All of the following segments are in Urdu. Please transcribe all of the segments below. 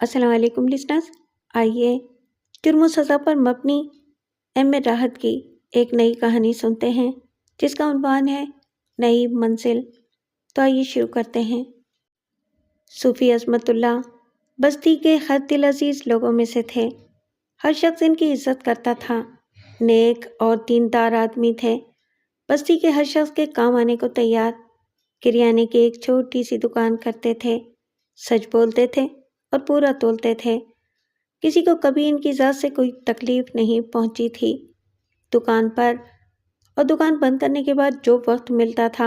السلام علیکم لسنرز، آئیے جرم و سزا پر مبنی ایم اے راحت کی ایک نئی کہانی سنتے ہیں جس کا عنوان ہے نئی منزل۔ تو آئیے شروع کرتے ہیں۔ صوفی عظمت اللہ بستی کے ہر دل عزیز لوگوں میں سے تھے۔ ہر شخص ان کی عزت کرتا تھا۔ نیک اور دیندار آدمی تھے۔ بستی کے ہر شخص کے کام آنے کو تیار۔ کریانے کی ایک چھوٹی سی دکان کرتے تھے، سچ بولتے تھے اور پورا تولتے تھے۔ کسی کو کبھی ان کی ذات سے کوئی تکلیف نہیں پہنچی تھی۔ دکان پر اور دکان بند کرنے کے بعد جو وقت ملتا تھا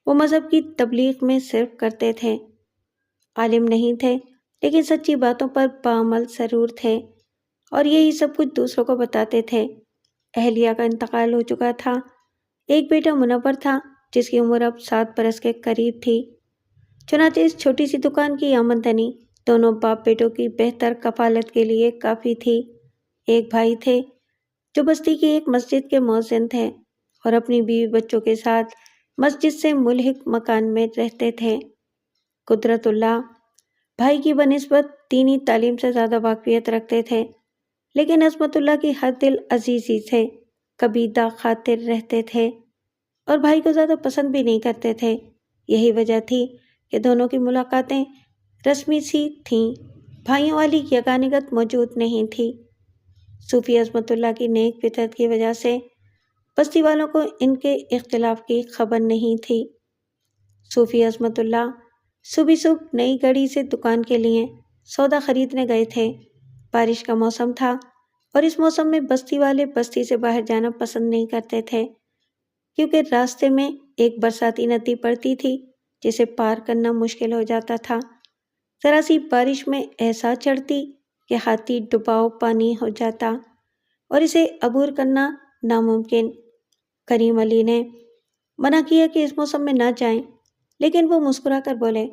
وہ مذہب کی تبلیغ میں صرف کرتے تھے۔ عالم نہیں تھے لیکن سچی باتوں پر بعمل ضرور تھے اور یہی سب کچھ دوسروں کو بتاتے تھے۔ اہلیہ کا انتقال ہو چکا تھا۔ ایک بیٹا منور تھا جس کی عمر اب 7 برس کے قریب تھی۔ چنانچہ اس چھوٹی سی دکان کی آمدنی دونوں باپ بیٹوں کی بہتر کفالت کے لیے کافی تھی۔ ایک بھائی تھے جو بستی کی ایک مسجد کے مؤذن تھے اور اپنی بیوی بچوں کے ساتھ مسجد سے ملحق مکان میں رہتے تھے۔ قدرت اللہ بھائی کی بنسبت دینی تعلیم سے زیادہ واقفیت رکھتے تھے، لیکن عظمت اللہ کی ہر دل عزیزی سے قبیدہ خاطر رہتے تھے اور بھائی کو زیادہ پسند بھی نہیں کرتے تھے۔ یہی وجہ تھی کہ دونوں کی ملاقاتیں رسمی سی تھیں، بھائیوں والی یگانگت موجود نہیں تھی۔ صوفی عظمت اللہ کی نیک فطرت کی وجہ سے بستی والوں کو ان کے اختلاف کی خبر نہیں تھی۔ صوفی عظمت اللہ صبح نئی گڑی سے دکان کے لیے سودا خریدنے گئے تھے۔ بارش کا موسم تھا اور اس موسم میں بستی والے بستی سے باہر جانا پسند نہیں کرتے تھے، کیونکہ راستے میں ایک برساتی ندی پڑتی تھی جسے پار کرنا مشکل ہو جاتا تھا۔ ذرا سی بارش میں ایسا چڑھتی کہ ہاتھی ڈباؤ پانی ہو جاتا اور اسے عبور کرنا ناممکن۔ کریم علی نے منع کیا کہ اس موسم میں نہ جائیں، لیکن وہ مسکرا کر بولے،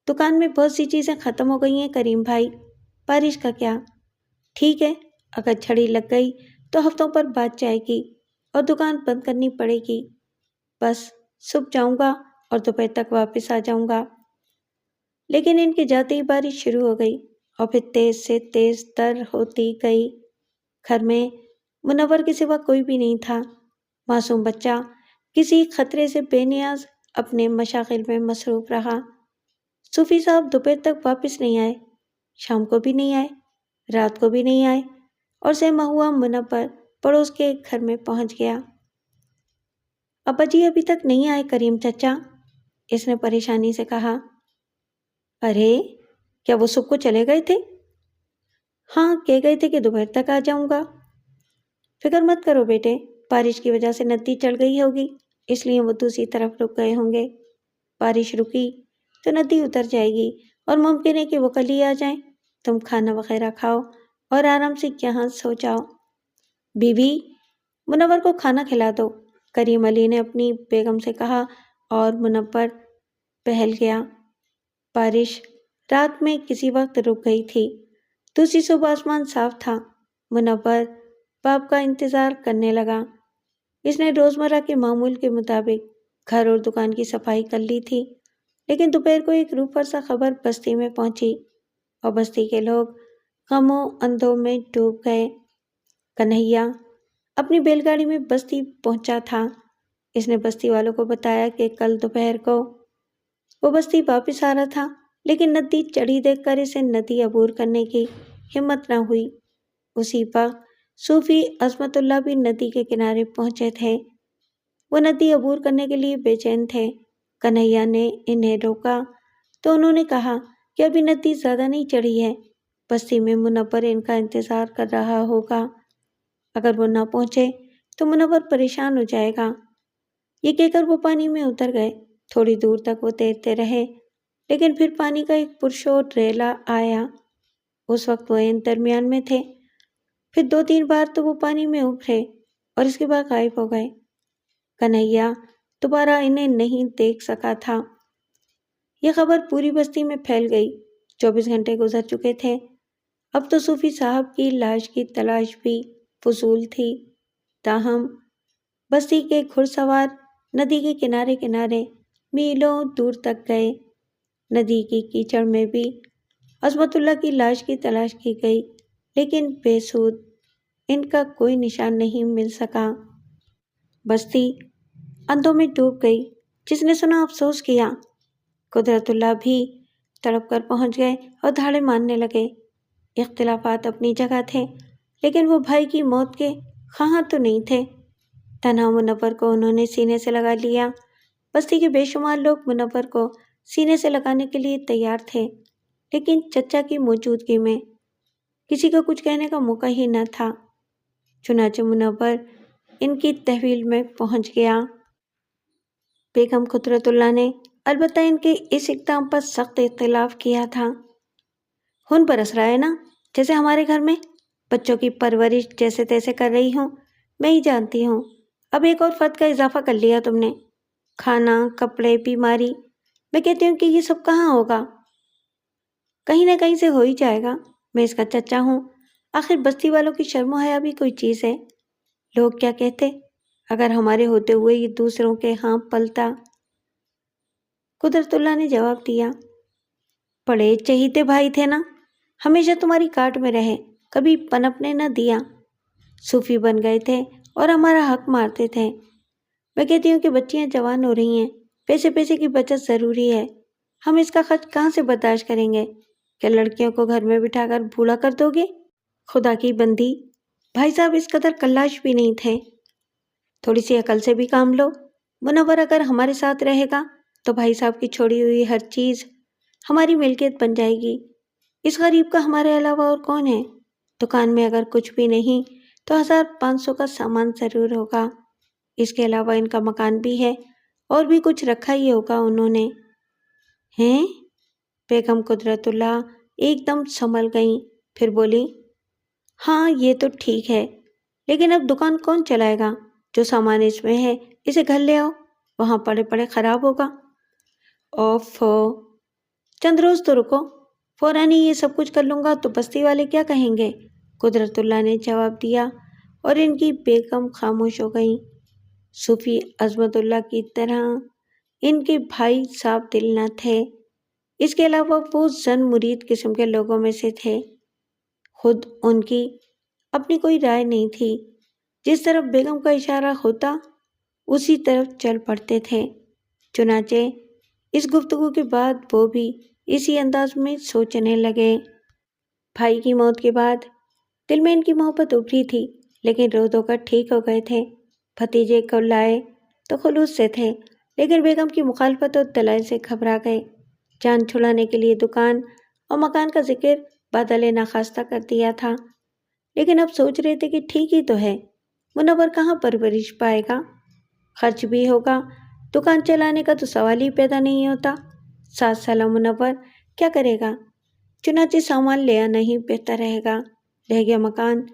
دکان میں بہت سی چیزیں ختم ہو گئی ہیں کریم بھائی، بارش کا کیا؟ ٹھیک ہے، اگر جھڑی لگ گئی تو ہفتوں پر بات جائے گی اور دکان بند کرنی پڑے گی۔ بس صبح جاؤں گا اور دوپہر تک واپس آ جاؤں گا۔ لیکن ان کے جاتے ہی بارش شروع ہو گئی اور پھر تیز سے تیز تر ہوتی گئی۔ گھر میں منور کے سوا کوئی بھی نہیں تھا۔ معصوم بچہ کسی خطرے سے بے نیاز اپنے مشاغل میں مصروف رہا۔ صوفی صاحب دوپہر تک واپس نہیں آئے، شام کو بھی نہیں آئے، رات کو بھی نہیں آئے اور سہما ہوا منور پڑوس کے گھر میں پہنچ گیا۔ ابا جی ابھی تک نہیں آئے کریم چچا، اس نے پریشانی سے کہا۔ ارے کیا وہ صبح کو چلے گئے تھے؟ ہاں، کہہ گئے تھے کہ دوپہر تک آ جاؤں گا۔ فکر مت کرو بیٹے، بارش کی وجہ سے ندی چڑھ گئی ہوگی، اس لیے وہ دوسری طرف رک گئے ہوں گے۔ بارش رکی تو ندی اتر جائے گی اور ممکن ہے کہ وہ کل ہی آ جائیں۔ تم کھانا وغیرہ کھاؤ اور آرام سے یہاں سو جاؤ۔ بی بی منور کو کھانا کھلا دو، کریم علی نے اپنی بیگم سے کہا اور منور پہل گیا۔ بارش رات میں کسی وقت رک گئی تھی۔ دوسری صبح آسمان صاف تھا۔ منور باپ کا انتظار کرنے لگا۔ اس نے روزمرہ کے معمول کے مطابق گھر اور دکان کی صفائی کر لی تھی، لیکن دوپہر کو ایک روح فرسا خبر بستی میں پہنچی اور بستی کے لوگ غموں اندوں میں ڈوب گئے۔ کنہیا اپنی بیل گاڑی میں بستی پہنچا تھا۔ اس نے بستی والوں کو بتایا کہ کل دوپہر کو وہ بستی واپس آ رہا تھا، لیکن ندی چڑھی دیکھ کر اسے ندی عبور کرنے کی ہمت نہ ہوئی۔ اسی وقت صوفی عظمت اللہ بھی ندی کے کنارے پہنچے تھے۔ وہ ندی عبور کرنے کے لیے بے چین تھے۔ کنہیا نے انہیں روکا تو انہوں نے کہا کہ ابھی ندی زیادہ نہیں چڑھی ہے، بستی میں منور ان کا انتظار کر رہا ہوگا۔ اگر وہ نہ پہنچے تو منور پریشان ہو جائے گا۔ یہ کہہ کر وہ پانی میں اتر گئے۔ تھوڑی دور تک وہ تیرتے رہے، لیکن پھر پانی کا ایک پرشور ریلا آیا۔ اس وقت وہ درمیان میں تھے۔ پھر 2-3 بار تو وہ پانی میں ابھرے اور اس کے بعد غائب ہو گئے۔ کنہیا دوبارہ انہیں نہیں دیکھ سکا تھا۔ یہ خبر پوری بستی میں پھیل گئی۔ 24 گھنٹے گزر چکے تھے۔ اب تو صوفی صاحب کی لاش کی تلاش بھی فضول تھی۔ تاہم بستی کے گھڑ سوار ندی کے کنارے کنارے میلوں دور تک گئے۔ ندی کی کیچڑ میں بھی عظمت اللہ کی لاش کی تلاش کی گئی لیکن بے سود، ان کا کوئی نشان نہیں مل سکا۔ بستی اندھوں میں ڈوب گئی، جس نے سنا افسوس کیا۔ قدرت اللہ بھی تڑپ کر پہنچ گئے اور دھاڑے مارنے لگے۔ اختلافات اپنی جگہ تھے لیکن وہ بھائی کی موت کے خواہاں تو نہیں تھے۔ تنہا منور کو انہوں نے سینے سے لگا لیا۔ بستی کے بے شمار لوگ منور کو سینے سے لگانے کے لیے تیار تھے لیکن چچا کی موجودگی میں کسی کو کچھ کہنے کا موقع ہی نہ تھا۔ چنانچہ منور ان کی تحویل میں پہنچ گیا۔ بیگم قدرت اللہ نے البتہ ان کے اس اقدام پر سخت اختلاف کیا تھا۔ خون برس رہا ہے نا، جیسے ہمارے گھر میں بچوں کی پرورش جیسے تیسے کر رہی ہوں، میں ہی جانتی ہوں۔ اب ایک اور فرد کا اضافہ کر لیا تم نے، کھانا، کپڑے، بیماری۔ میں کہتی ہوں کہ یہ سب کہاں ہوگا؟ کہیں نہ کہیں سے ہو ہی جائے گا۔ میں اس کا چچا ہوں، آخر بستی والوں کی شرم و حیا بھی کوئی چیز ہے۔ لوگ کیا کہتے اگر ہمارے ہوتے ہوئے یہ دوسروں کے ہاں پلتا؟ قدرت اللہ نے جواب دیا، بڑے چہیتے بھائی تھے نا، ہمیشہ تمہاری کاٹ میں رہے، کبھی پنپنے نہ دیا۔ صوفی بن گئے تھے اور ہمارا حق مارتے تھے۔ میں کہتی ہوں کہ بچیاں جوان ہو رہی ہیں، پیسے کی بچت ضروری ہے۔ ہم اس کا خرچ کہاں سے برداشت کریں گے؟ کیا لڑکیوں کو گھر میں بٹھا کر بوڑھا کر دو گے؟ خدا کی بندی، بھائی صاحب اس قدر کلاش بھی نہیں تھے۔ تھوڑی سی عقل سے بھی کام لو۔ منور اگر ہمارے ساتھ رہے گا تو بھائی صاحب کی چھوڑی ہوئی ہر چیز ہماری ملکیت بن جائے گی۔ اس غریب کا ہمارے علاوہ اور کون ہے؟ دکان میں اگر کچھ بھی نہیں تو 1500 کا سامان ضرور ہوگا۔ اس کے علاوہ ان کا مکان بھی ہے اور بھی کچھ رکھا ہی ہوگا انہوں نے۔ ہیں؟ بیگم قدرت اللہ ایک دم سنبھل گئیں، پھر بولی، ہاں یہ تو ٹھیک ہے، لیکن اب دکان کون چلائے گا؟ جو سامان اس میں ہے اسے گھر لے آؤ، وہاں پڑے پڑے خراب ہوگا۔ اوفو، چند روز تو رکو، فوراً ہی یہ سب کچھ کر لوں گا تو بستی والے کیا کہیں گے؟ قدرت اللہ نے جواب دیا اور ان کی بیگم خاموش ہو گئیں۔ صوفی عظمت اللہ کی طرح ان کے بھائی صاف دل نہ تھے، اس کے علاوہ وہ زن مرید قسم کے لوگوں میں سے تھے۔ خود ان کی اپنی کوئی رائے نہیں تھی، جس طرف بیگم کا اشارہ ہوتا اسی طرف چل پڑتے تھے۔ چنانچہ اس گفتگو کے بعد وہ بھی اسی انداز میں سوچنے لگے۔ بھائی کی موت کے بعد دل میں ان کی محبت ابھری تھی، لیکن رو دھو کر ٹھیک ہو گئے تھے۔ بھتیجے کو لائے تو خلوص سے تھے، لیکن بیگم کی مخالفت اور دلائل سے گھبرا گئے۔ جان چھڑانے کے لیے دکان اور مکان کا ذکر بدلے ناخواستہ کر دیا تھا، لیکن اب سوچ رہے تھے کہ ٹھیک ہی تو ہے، منور کہاں پرورش پائے گا؟ خرچ بھی ہوگا، دکان چلانے کا تو سوال ہی پیدا نہیں ہوتا۔ 7 سالہ منور کیا کرے گا؟ چنانچہ سامان لے آنا ہی بہتر رہے گا۔ رہ گیا مکان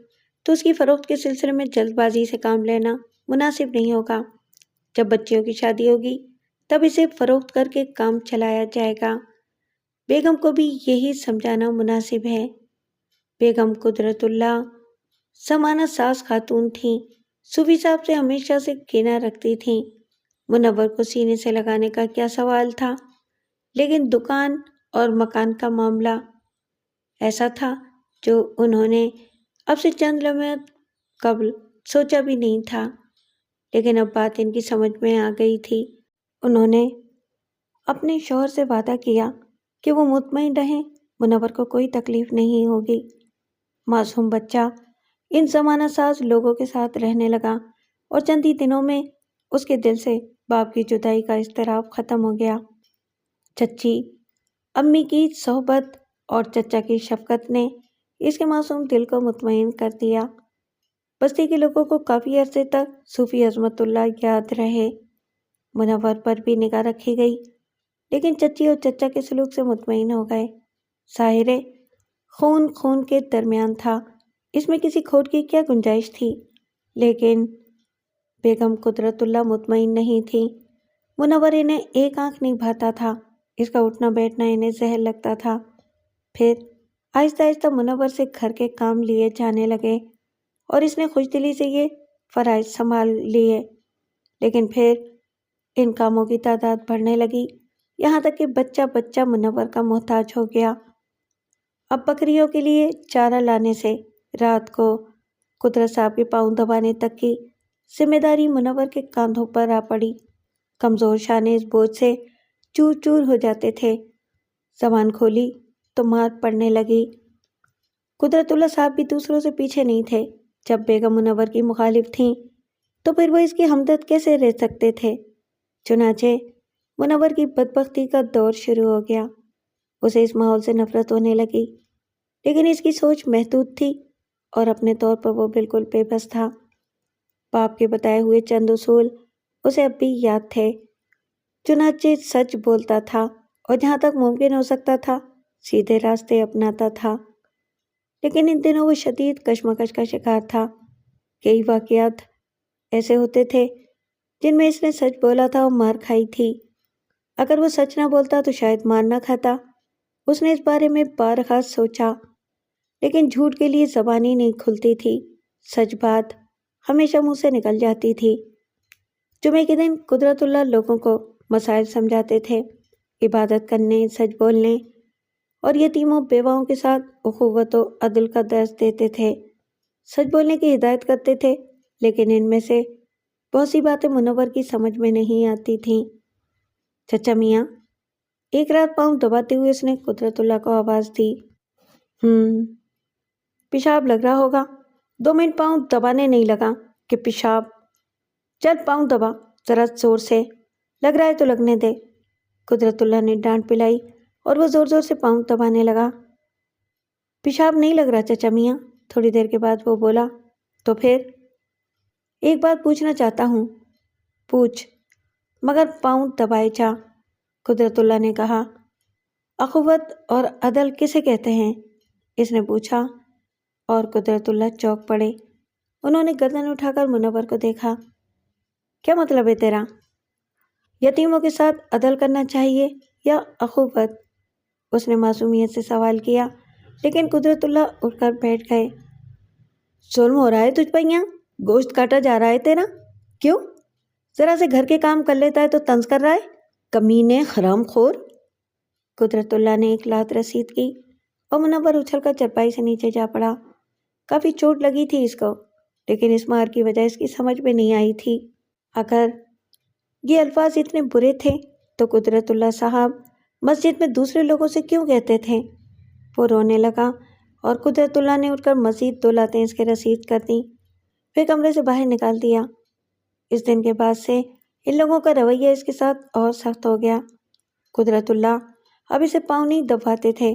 تو اس کی فروخت کے سلسلے میں جلد بازی سے کام لینا مناسب نہیں ہوگا۔ جب بچیوں کی شادی ہوگی تب اسے فروخت کر کے کام چلایا جائے گا۔ بیگم کو بھی یہی سمجھانا مناسب ہے۔ بیگم قدرت اللہ زمانہ ساز خاتون تھیں، صوفی صاحب سے ہمیشہ سے کینہ رکھتی تھیں۔ منور کو سینے سے لگانے کا کیا سوال تھا، لیکن دکان اور مکان کا معاملہ ایسا تھا جو انہوں نے اب سے چند لمحات قبل سوچا بھی نہیں تھا، لیکن اب بات ان کی سمجھ میں آ گئی تھی۔ انہوں نے اپنے شوہر سے وعدہ کیا کہ وہ مطمئن رہیں، منور کو کوئی تکلیف نہیں ہوگی۔ معصوم بچہ ان زمانہ ساز لوگوں کے ساتھ رہنے لگا اور چند ہی دنوں میں اس کے دل سے باپ کی جدائی کا اضطراب ختم ہو گیا۔ چچی امی کی صحبت اور چچا کی شفقت نے اس کے معصوم دل کو مطمئن کر دیا۔ بستی کے لوگوں کو کافی عرصے تک صوفی عظمت اللہ یاد رہے۔ منور پر بھی نگاہ رکھی گئی، لیکن چچی اور چچا کے سلوک سے مطمئن ہو گئے۔ ظاہر ہے خون کے درمیان تھا، اس میں کسی کھوٹ کی کیا گنجائش تھی، لیکن بیگم قدرت اللہ مطمئن نہیں تھی۔ منور انہیں ایک آنکھ نہیں بھاتا تھا، اس کا اٹھنا بیٹھنا انہیں زہر لگتا تھا۔ پھر آہستہ آہستہ منور سے گھر کے کام لیے جانے لگے اور اس نے خوش دلی سے یہ فرائض سنبھال لیے، لیکن پھر ان کاموں کی تعداد بڑھنے لگی، یہاں تک کہ بچہ بچہ منور کا محتاج ہو گیا۔ اب بکریوں کے لیے چارہ لانے سے رات کو قدرت صاحب کے پاؤں دبانے تک کی ذمہ داری منور کے کاندھوں پر آ پڑی۔ کمزور شانے اس بوجھ سے چور چور ہو جاتے تھے۔ زبان کھولی تو مار پڑنے لگی۔ قدرت اللہ صاحب بھی دوسروں سے پیچھے نہیں تھے۔ جب بیگم منور کی مخالف تھیں تو پھر وہ اس کی ہمدرد کیسے رہ سکتے تھے؟ چنانچہ منور کی بدبختی کا دور شروع ہو گیا۔ اسے اس ماحول سے نفرت ہونے لگی، لیکن اس کی سوچ محدود تھی اور اپنے طور پر وہ بالکل بے بس تھا۔ باپ کے بتائے ہوئے چند اصول اسے اب بھی یاد تھے۔ چنانچہ سچ بولتا تھا اور جہاں تک ممکن ہو سکتا تھا سیدھے راستے اپناتا تھا۔ لیکن ان دنوں وہ شدید کشمکش کا شکار تھا۔ کئی واقعات ایسے ہوتے تھے جن میں اس نے سچ بولا تھا اور مار کھائی تھی۔ اگر وہ سچ نہ بولتا تو شاید مار نہ کھاتا۔ اس نے اس بارے میں بارہا سوچا، لیکن جھوٹ کے لیے زبان ہی نہیں کھلتی تھی۔ سچ بات ہمیشہ منہ سے نکل جاتی تھی۔ جمعے کے دن قدرت اللہ لوگوں کو مسائل سمجھاتے تھے، عبادت کرنے، سچ بولنے اور یتیموں بیواؤں کے ساتھ اخوت و عدل کا درس دیتے تھے۔ سچ بولنے کی ہدایت کرتے تھے، لیکن ان میں سے بہت سی باتیں منور کی سمجھ میں نہیں آتی تھیں۔ چچا میاں، ایک رات پاؤں دباتے ہوئے اس نے قدرت اللہ کو آواز دی۔ پیشاب لگ رہا ہوگا۔ 2 منٹ پاؤں دبانے نہیں لگا کہ پیشاب۔ چل پاؤں دبا ذرا زور سے، لگ رہا ہے تو لگنے دے۔ قدرت اللہ نے ڈانٹ پلائی اور وہ زور زور سے پاؤں دبانے لگا۔ پیشاب نہیں لگ رہا چچا میاں۔ تھوڑی دیر کے بعد وہ بولا، تو پھر؟ ایک بات پوچھنا چاہتا ہوں۔ پوچھ، مگر پاؤں دبائے جا۔ قدرت اللہ نے کہا۔ اخوت اور عدل کسے کہتے ہیں؟ اس نے پوچھا اور قدرت اللہ چونک پڑے۔ انہوں نے گردن اٹھا کر منور کو دیکھا۔ کیا مطلب ہے تیرا؟ یتیموں کے ساتھ عدل کرنا چاہیے یا اخوت؟ اس نے معصومیت سے سوال کیا، لیکن قدرت اللہ اٹھ کر بیٹھ گئے۔ ظلم ہو رہا ہے تجھ پر یہاں؟ گوشت کاٹا جا رہا ہے تیرا؟ کیوں؟ ذرا سے گھر کے کام کر لیتا ہے تو طنز کر رہا ہے؟ کمینے، حرام خور! قدرت اللہ نے ایک لات رسید کی اور منور اچھل کر چرپائی سے نیچے جا پڑا۔ کافی چوٹ لگی تھی اس کو، لیکن اس مار کی وجہ اس کی سمجھ میں نہیں آئی تھی۔ اگر یہ الفاظ اتنے برے تھے تو قدرت اللہ صاحب مسجد میں دوسرے لوگوں سے کیوں کہتے تھے؟ وہ رونے لگا اور قدرت اللہ نے اٹھ کر مزید 2 لاتیں اس کے رسید کر دیں، پھر کمرے سے باہر نکال دیا۔ اس دن کے بعد سے ان لوگوں کا رویہ اس کے ساتھ اور سخت ہو گیا۔ قدرت اللہ اب اسے پاؤں نہیں دباتے تھے،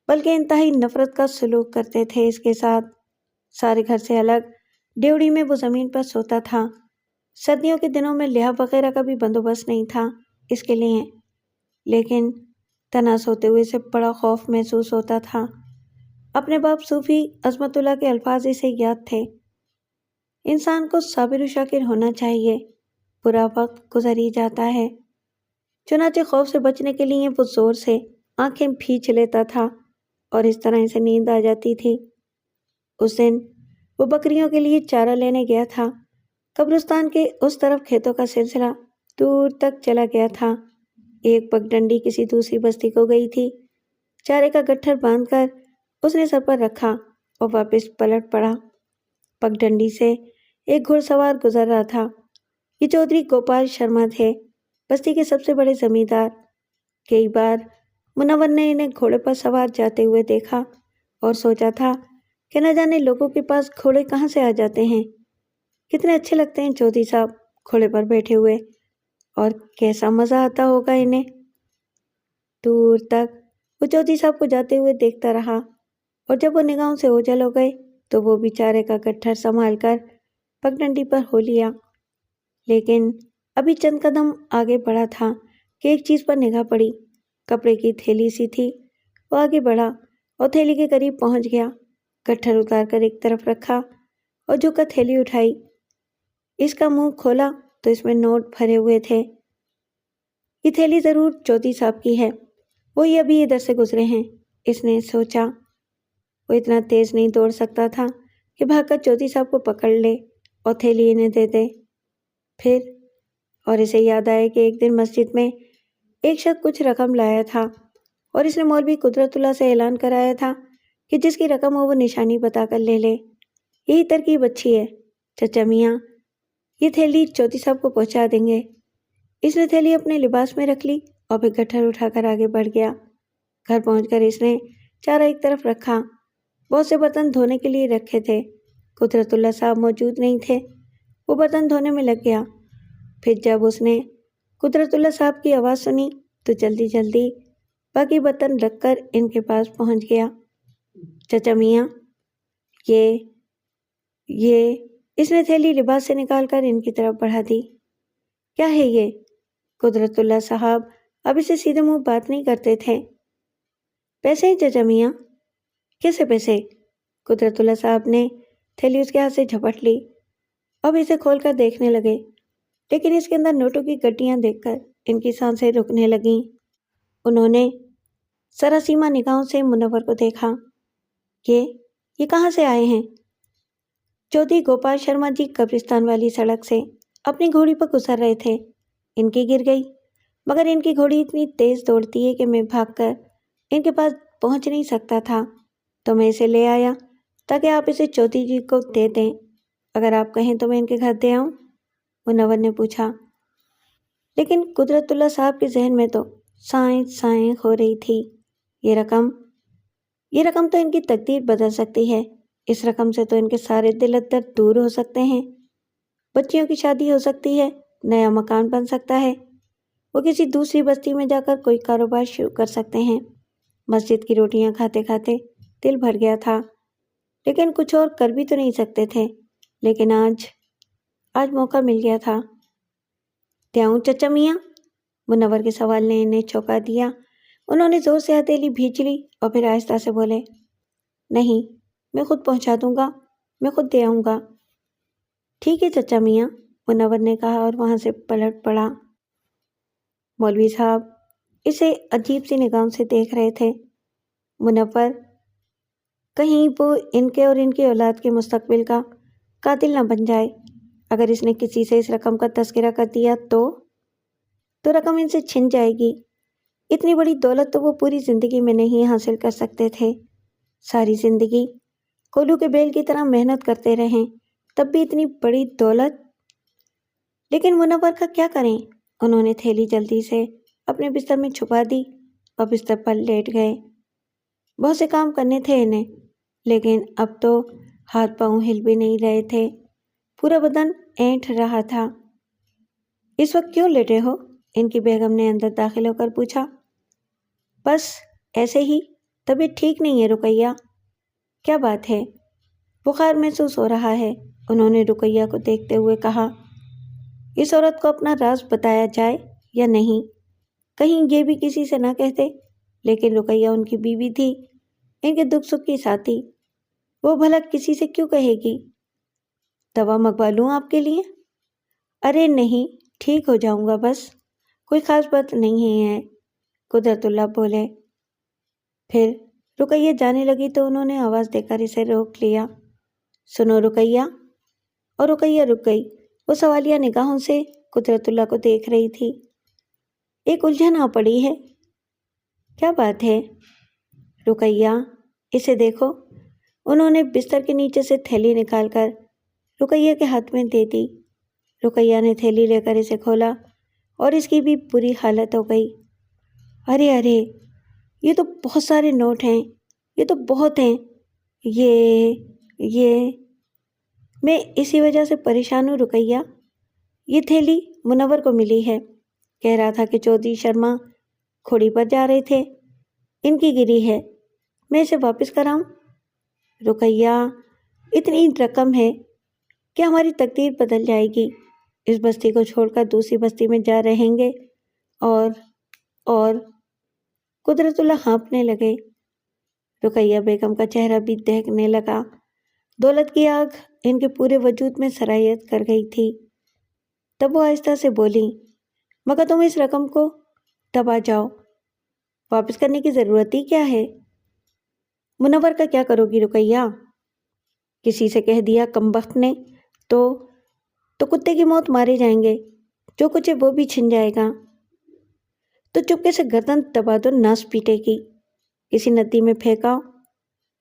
بلکہ انتہائی نفرت کا سلوک کرتے تھے اس کے ساتھ۔ سارے گھر سے الگ ڈیوڑی میں وہ زمین پر سوتا تھا۔ سردیوں کے دنوں میں لحاف وغیرہ کا بھی بندوبست نہیں تھا اس کے لیے، لیکن تنہا سوتے ہوئے سے بڑا خوف محسوس ہوتا تھا۔ اپنے باپ صوفی عظمت اللہ کے الفاظ اسے یاد تھے، انسان کو صابر و شاکر ہونا چاہیے، برا وقت گزر ہی جاتا ہے۔ چنانچہ خوف سے بچنے کے لیے وہ زور سے آنکھیں بھیج لیتا تھا اور اس طرح اسے نیند آ جاتی تھی۔ اس دن وہ بکریوں کے لیے چارہ لینے گیا تھا۔ قبرستان کے اس طرف کھیتوں کا سلسلہ دور تک چلا گیا تھا۔ ایک پگڈنڈی کسی دوسری بستی کو گئی تھی۔ چارے کا گٹھر باندھ کر اس نے سر پر رکھا اور واپس پلٹ پڑا۔ پگڈنڈی سے ایک گھڑ سوار گزر رہا تھا۔ یہ چودھری گوپال شرما تھے، بستی کے سب سے بڑے زمیندار۔ کئی بار منور نے انہیں گھوڑے پر سوار جاتے ہوئے دیکھا اور سوچا تھا کہ نہ جانے لوگوں کے پاس گھوڑے کہاں سے آ جاتے ہیں۔ کتنے اچھے لگتے ہیں چودھری صاحب گھوڑے پر بیٹھے ہوئے، اور کیسا مزہ آتا ہوگا انہیں۔ دور تک وہ چودھری صاحب کو جاتے ہوئے دیکھتا رہا، اور جب وہ نگاہوں سے اوجھل ہو گئے تو وہ بھی چارے کا گٹھر سنبھال کر پگڈنڈی پر ہو لیا۔ لیکن ابھی چند قدم آگے بڑھا تھا کہ ایک چیز پر نگاہ پڑی۔ کپڑے کی تھیلی سی تھی۔ وہ آگے بڑھا اور تھیلی کے قریب پہنچ گیا، گٹھر اتار کر ایک طرف رکھا اور جھک کر تھیلی اٹھائی۔ اس کا منہ کھولا تو اس میں نوٹ بھرے ہوئے تھے۔ یہ تھیلی ضرور چودھری صاحب کی ہے، وہی ابھی ادھر سے گزرے ہیں، اس نے سوچا۔ وہ اتنا تیز نہیں دوڑ سکتا تھا کہ بھاگ کر چودھری صاحب کو پکڑ لے اور تھیلی انہیں دے دے۔ پھر اور اسے یاد آیا کہ ایک دن مسجد میں ایک شخص کچھ رقم لایا تھا اور اس نے مولوی قدرت اللہ سے اعلان کرایا تھا کہ جس کی رقم ہو وہ نشانی بتا کر لے لے۔ یہی ترکیب اچھی ہے چچا میاں، یہ تھیلی چودھری صاحب کو پہنچا دیں گے۔ اس نے تھیلی اپنے لباس میں رکھ لی اور پھر گٹھر اٹھا کر آگے بڑھ گیا۔ گھر پہنچ کر اس نے چارہ ایک طرف رکھا۔ بہت سے برتن دھونے کے لیے رکھے تھے۔ قدرت اللہ صاحب موجود نہیں تھے۔ وہ برتن دھونے میں لگ گیا۔ پھر جب اس نے قدرت اللہ صاحب کی آواز سنی تو جلدی جلدی باقی برتن رکھ کر ان کے پاس پہنچ گیا۔ چچا میاں، یہ اس نے تھیلی لباس سے نکال کر ان کی طرف بڑھا دی۔ کیا ہے یہ؟ قدرت اللہ صاحب اب اسے سیدھے منہ بات نہیں کرتے تھے۔ پیسے ہیں چچا میاں۔ کیسے پیسے؟ قدرت اللہ صاحب نے تھیلی اس کے ہاتھ سے جھپٹ لی۔ اب اسے کھول کر دیکھنے لگے، لیکن اس کے اندر نوٹوں کی گڈیاں دیکھ کر ان کی سانسیں رکنے لگیں۔ انہوں نے سراسیما نگاہوں سے منور کو دیکھا۔ یہ کہاں سے آئے ہیں؟ چودھری گوپال شرما جی قبرستان والی سڑک سے اپنی گھوڑی پر گزر رہے تھے۔ ان کی گر گئی، مگر ان کی گھوڑی اتنی تیز دوڑتی ہے کہ میں بھاگ کر ان کے پاس پہنچ نہیں سکتا تھا، تو میں اسے لے آیا تاکہ آپ اسے چودھری جی کو دے دیں۔ اگر آپ کہیں تو میں ان کے گھر دے آؤں؟ منور نے پوچھا۔ لیکن قدرت اللہ صاحب کے ذہن میں تو سائیں سائیں ہو رہی تھی۔ یہ رقم تو ان کی تقدیر بدل سکتی ہے۔ اس رقم سے تو ان کے سارے دل درد دور ہو سکتے ہیں، بچیوں کی شادی ہو سکتی ہے، نیا مکان بن سکتا ہے، وہ کسی دوسری بستی میں جا کر کوئی کاروبار شروع کر سکتے ہیں۔ مسجد کی روٹیاں کھاتے کھاتے دل بھر گیا تھا، لیکن کچھ اور کر بھی تو نہیں سکتے تھے۔ لیکن آج موقع مل گیا تھا۔ دے آؤں چچا میاں؟ منور کے سوال نے انہیں چونکا دیا۔ انہوں نے زور سے ہتھیلی بھینچ لی اور پھر آہستہ سے بولے، نہیں، میں خود پہنچا دوں گا، میں خود دے آؤں گا۔ ٹھیک ہے چچا میاں، منور نے کہا اور وہاں سے پلٹ پڑا۔ مولوی صاحب اسے عجیب سی نگاہوں سے دیکھ رہے تھے۔ منور کہیں وہ ان کے اور ان کی اولاد کے مستقبل کا قاتل نہ بن جائے۔ اگر اس نے کسی سے اس رقم کا تذکرہ کر دیا تو رقم ان سے چھن جائے گی۔ اتنی بڑی دولت تو وہ پوری زندگی میں نہیں حاصل کر سکتے تھے۔ ساری زندگی کولو کے بیل کی طرح محنت کرتے رہیں، تب بھی اتنی بڑی دولت۔ لیکن منور کا کیا کریں؟ انہوں نے تھیلی جلدی سے اپنے بستر میں چھپا دی اور بستر پر لیٹ گئے۔ بہت سے کام کرنے تھے انہیں، لیکن اب تو ہاتھ پاؤں ہل بھی نہیں رہے تھے، پورا بدن اینٹھ رہا تھا۔ اس وقت کیوں لیٹے ہو؟ ان کی بیگم نے اندر داخل ہو کر پوچھا۔ بس ایسے ہی، طبیعت ٹھیک نہیں ہے رقیہ۔ کیا بات ہے؟ بخار محسوس ہو رہا ہے، انہوں نے رقیہ کو دیکھتے ہوئے کہا۔ اس عورت کو اپنا راز بتایا جائے یا نہیں، کہیں یہ بھی کسی سے نہ کہتے، لیکن رقیہ ان کی بیوی تھی، ان کے دکھ سکھ کی ساتھی، وہ بھلا کسی سے کیوں کہے گی؟ دوا منگوا لوں آپ کے لیے؟ ارے نہیں، ٹھیک ہو جاؤں گا، بس کوئی خاص بات نہیں ہے، قدرت اللہ بولے۔ پھر رقیہ جانے لگی تو انہوں نے آواز دے کر اسے روک لیا۔ سنو رقیہ۔ اور رقیہ رک گئی، وہ سوالیہ نگاہوں سے قدرت اللہ کو دیکھ رہی تھی۔ ایک الجھن آ پڑی ہے۔ کیا بات ہے؟ رقیہ اسے دیکھو۔ انہوں نے بستر کے نیچے سے تھیلی نکال کر رقیہ کے ہاتھ میں دے دی۔ رقیہ نے تھیلی لے کر اسے کھولا اور اس کی بھی بری حالت ہو گئی۔ ارے یہ تو بہت سارے نوٹ ہیں، یہ تو بہت ہیں، یہ میں اسی وجہ سے پریشان ہوں رقیہ۔ یہ تھیلی منور کو ملی ہے، کہہ رہا تھا کہ چودھری شرما کھوڑی پر جا رہے تھے، ان کی گری ہے، میں اسے واپس کراؤں؟ رقیہ اتنی رقم ہے کہ ہماری تقدیر بدل جائے گی، اس بستی کو چھوڑ کر دوسری بستی میں جا رہیں گے اور قدرت اللہ ہانپنے لگے۔ رقیہ بیگم کا چہرہ بھی دہکنے لگا، دولت کی آگ ان کے پورے وجود میں سرایت کر گئی تھی۔ تب وہ آہستہ سے بولی، مگر تم اس رقم کو دبا جاؤ، واپس کرنے کی ضرورت ہی کیا ہے؟ منور کا کیا کرو گی رقیہ؟ کسی سے کہہ دیا کمبخت نے تو کتے کی موت مارے جائیں گے، جو کچھ ہے وہ بھی چھن جائے گا۔ تو چپکے سے گردن دبا دو، ناس پیٹے گی، کسی ندی میں پھینکاؤ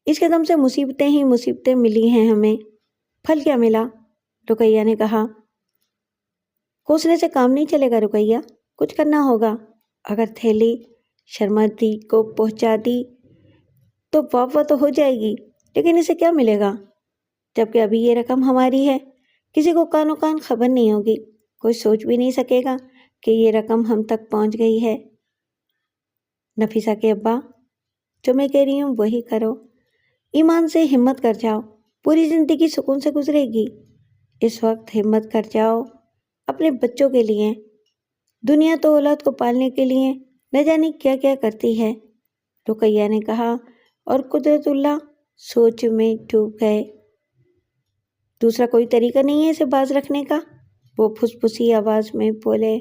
اس قدم سے مصیبتیں ہی مصیبتیں ملی ہیں ہمیں، پھل کیا ملا؟ رقیہ نے کہا۔ کوسنے سے کام نہیں چلے گا رقیہ، کچھ کرنا ہوگا۔ اگر تھیلی شرما دی کو پہنچا دی تو واہ تو ہو جائے گی، لیکن اسے کیا ملے گا؟ جبکہ ابھی یہ رقم ہماری ہے، کسی کو کانوں کان خبر نہیں ہوگی، کوئی سوچ بھی نہیں سکے گا کہ یہ رقم ہم تک پہنچ گئی ہے۔ نفیسہ کے ابا، جو میں کہہ رہی ہوں وہی کرو، ایمان سے ہمت کر جاؤ، پوری زندگی سکون سے گزرے گی۔ اس وقت ہمت کر جاؤ اپنے بچوں کے لیے، دنیا تو اولاد کو پالنے کے لیے نہ جانے کیا کیا کرتی ہے، رقیہ نے کہا، اور قدرت اللہ سوچ میں ڈوب گئے۔ دوسرا کوئی طریقہ نہیں ہے اسے باز رکھنے کا؟ وہ پھسپھسی آواز میں بولے۔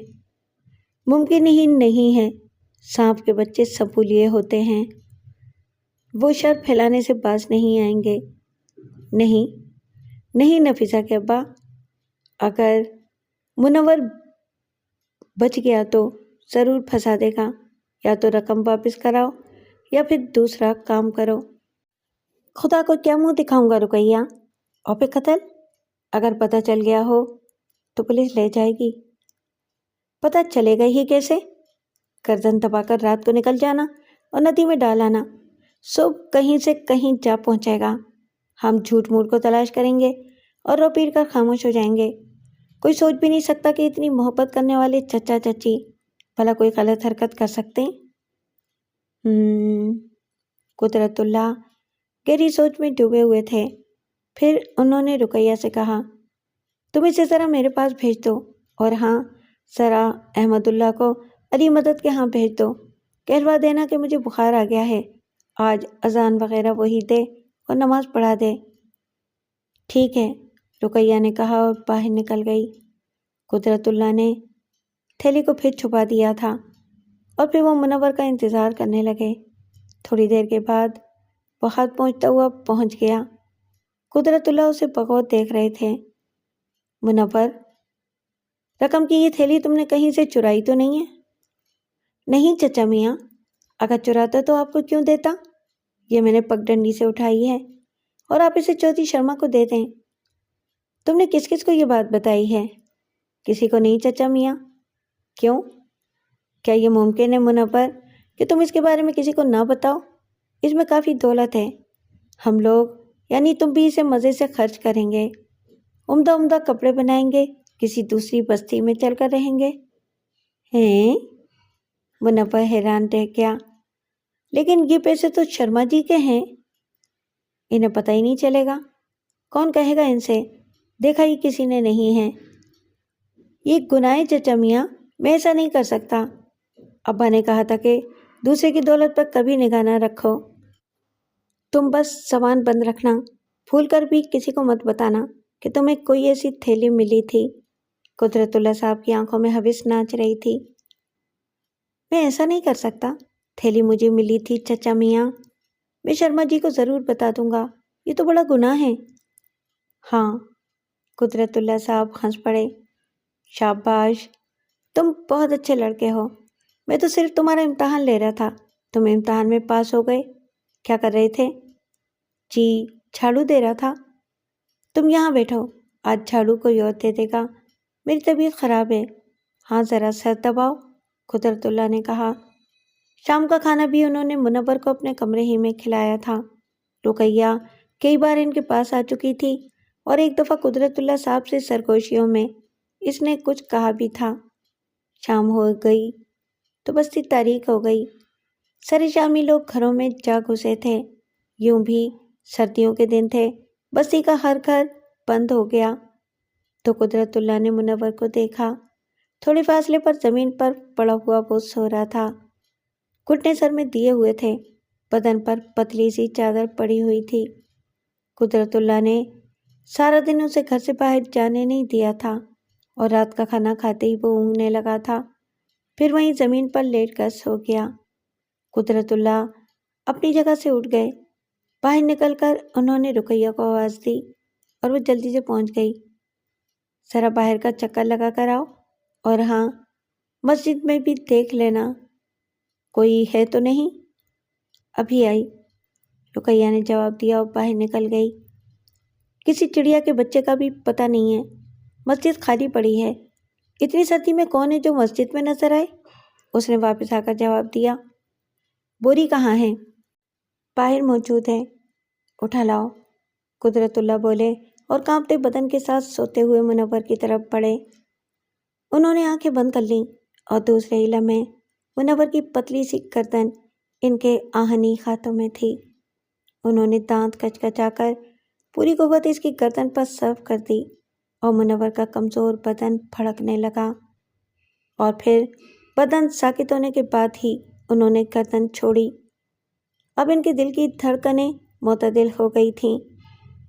ممکن ہی نہیں ہے، سانپ کے بچے سپولیے ہوتے ہیں، وہ شر پھیلانے سے باز نہیں آئیں گے۔ نہیں نفیسہ کے ابا، اگر منور بچ گیا تو ضرور پھنسا دے گا، یا تو رقم واپس کراؤ یا پھر دوسرا کام کرو۔ خدا کو کیا منہ دکھاؤں گا رقیہ، اور پہ قتل؟ اگر پتہ چل گیا ہو تو پولیس لے جائے گی۔ پتہ چلے گا ہی کیسے؟ گردن دبا کر رات کو نکل جانا اور ندی میں ڈال آنا، صبح کہیں سے کہیں جا پہنچے گا، ہم جھوٹ موٹ کو تلاش کریں گے اور رو پیٹ کر خاموش ہو جائیں گے۔ کوئی سوچ بھی نہیں سکتا کہ اتنی محبت کرنے والے چچا چچی بھلا کوئی غلط حرکت کر سکتے ہیں۔ قدرت اللہ گہری سوچ میں ڈوبے ہوئے تھے، پھر انہوں نے رقیہ سے کہا، تم اسے ذرا میرے پاس بھیج دو، اور ہاں ذرا احمد اللہ کو علی مدد کے ہاں بھیج دو، کہلوا دینا کہ مجھے بخار آ گیا ہے، آج اذان وغیرہ وہی دے اور نماز پڑھا دے۔ ٹھیک ہے، رقیہ نے کہا اور باہر نکل گئی۔ قدرت اللہ نے تھیلی کو پھر چھپا دیا تھا اور پھر وہ منور کا انتظار کرنے لگے۔ تھوڑی دیر کے بعد وہ ہاتھ پہنچتا ہوا پہنچ گیا۔ قدرت اللہ اسے بغور دیکھ رہے تھے۔ منور، رقم کی یہ تھیلی تم نے کہیں سے چرائی تو نہیں ہے؟ نہیں چچا میاں، اگر چراتا تو آپ کو کیوں دیتا؟ یہ میں نے پگڈنڈی سے اٹھائی ہے، اور آپ اسے چوتھی شرما کو دے دیں۔ تم نے کس کس کو یہ بات بتائی ہے؟ کسی کو نہیں چچا میاں۔ کیوں؟ کیا یہ ممکن ہے منور کہ تم اس کے بارے میں کسی کو نہ بتاؤ؟ اس میں کافی دولت ہے، ہم لوگ یعنی تم بھی اسے مزے سے خرچ کریں گے، عمدہ عمدہ کپڑے بنائیں گے، کسی دوسری بستی میں چل کر رہیں گے۔ ہیں؟ منور حیران رہ گیا۔ لیکن یہ پیسے تو شرما جی کے ہیں، انہیں پتہ ہی نہیں چلے گا، کون کہے گا ان سے، دیکھا ہی کسی نے نہیں ہے۔ یہ گناہ ہے چچا میاں، میں ایسا نہیں کر سکتا۔ ابا نے کہا تھا کہ دوسرے کی دولت پر کبھی نگاہ نہ رکھو، تم بس زبان بند رکھنا، بھول کر بھی کسی کو مت بتانا کہ تمہیں کوئی ایسی تھیلی ملی تھی۔ قدرت اللہ صاحب کی آنکھوں میں ہوس ناچ رہی تھی۔ میں ایسا نہیں کر سکتا، تھیلی مجھے ملی تھی چچا میاں، میں شرما جی کو ضرور بتا دوں گا، یہ تو بڑا گناہ ہے۔ ہاں، قدرت اللہ صاحب ہنس پڑے۔ شاباش، تم بہت اچھے لڑکے ہو، میں تو صرف تمہارا امتحان لے رہا تھا، تم امتحان میں پاس ہو گئے۔ کیا کر رہے تھے؟ جی، جھاڑو دے رہا تھا۔ تم یہاں بیٹھو، آج جھاڑو کوئی اور دے دے گا، میری طبیعت خراب ہے۔ ہاں ذرا سر دباؤ، قدرت اللہ نے کہا۔ شام کا کھانا بھی انہوں نے منور کو اپنے کمرے ہی میں کھلایا تھا۔ رقیہ کئی بار ان کے پاس آ چکی تھی، اور ایک دفعہ قدرت اللہ صاحب سے سرگوشیوں میں اس نے کچھ کہا بھی تھا۔ شام ہو گئی تو بستی تاریک ہو گئی، سارے شامی لوگ گھروں میں جا گھسے تھے۔ یوں بھی سردیوں کے دن تھے، بستی کا ہر گھر بند ہو گیا۔ تو قدرت اللہ نے منور کو دیکھا، تھوڑے فاصلے پر زمین پر پڑا ہوا وہ سو رہا تھا، گھٹنے سر میں دیے ہوئے تھے، بدن پر پتلی سی چادر پڑی ہوئی تھی۔ قدرت اللہ نے سارا دن اسے گھر سے باہر جانے نہیں دیا تھا، اور رات کا کھانا کھاتے ہی وہ اونگنے لگا تھا، پھر وہیں زمین پر لیٹ کر سو گیا۔ قدرت اللہ اپنی جگہ سے اٹھ گئے، باہر نکل کر انہوں نے رقیہ کو آواز دی اور وہ جلدی سے پہنچ گئی۔ ذرا باہر کا چکر لگا کر آؤ، اور ہاں مسجد میں بھی دیکھ لینا کوئی ہے تو نہیں۔ ابھی آئی، رقیہ نے جواب دیا اور باہر نکل گئی۔ کسی چڑیا کے بچے کا بھی پتہ نہیں ہے، مسجد خالی پڑی ہے، اتنی سردی میں کون ہے جو مسجد میں نظر آئے؟ اس نے واپس آ کر جواب دیا، بوری کہاں ہے؟ باہر موجود ہے، اٹھا لاؤ۔ قدرت اللہ بولے اور کانپتے بدن کے ساتھ سوتے ہوئے منور کی طرف بڑھے۔ انہوں نے آنکھیں بند کر لیں اور دوسرے ہی لمحے منور کی پتلی سی گردن ان کے آہنی ہاتھوں میں تھی۔ انہوں نے دانت کچکچا کر پوری قوت اس کی گردن پر صرف کر دی اور منور کا کمزور بدن پھڑکنے لگا، اور پھر بدن ساکت ہونے کے بعد ہی انہوں نے گردن چھوڑی۔ اب ان کے دل کی دھڑکنیں معتدل ہو گئی تھیں،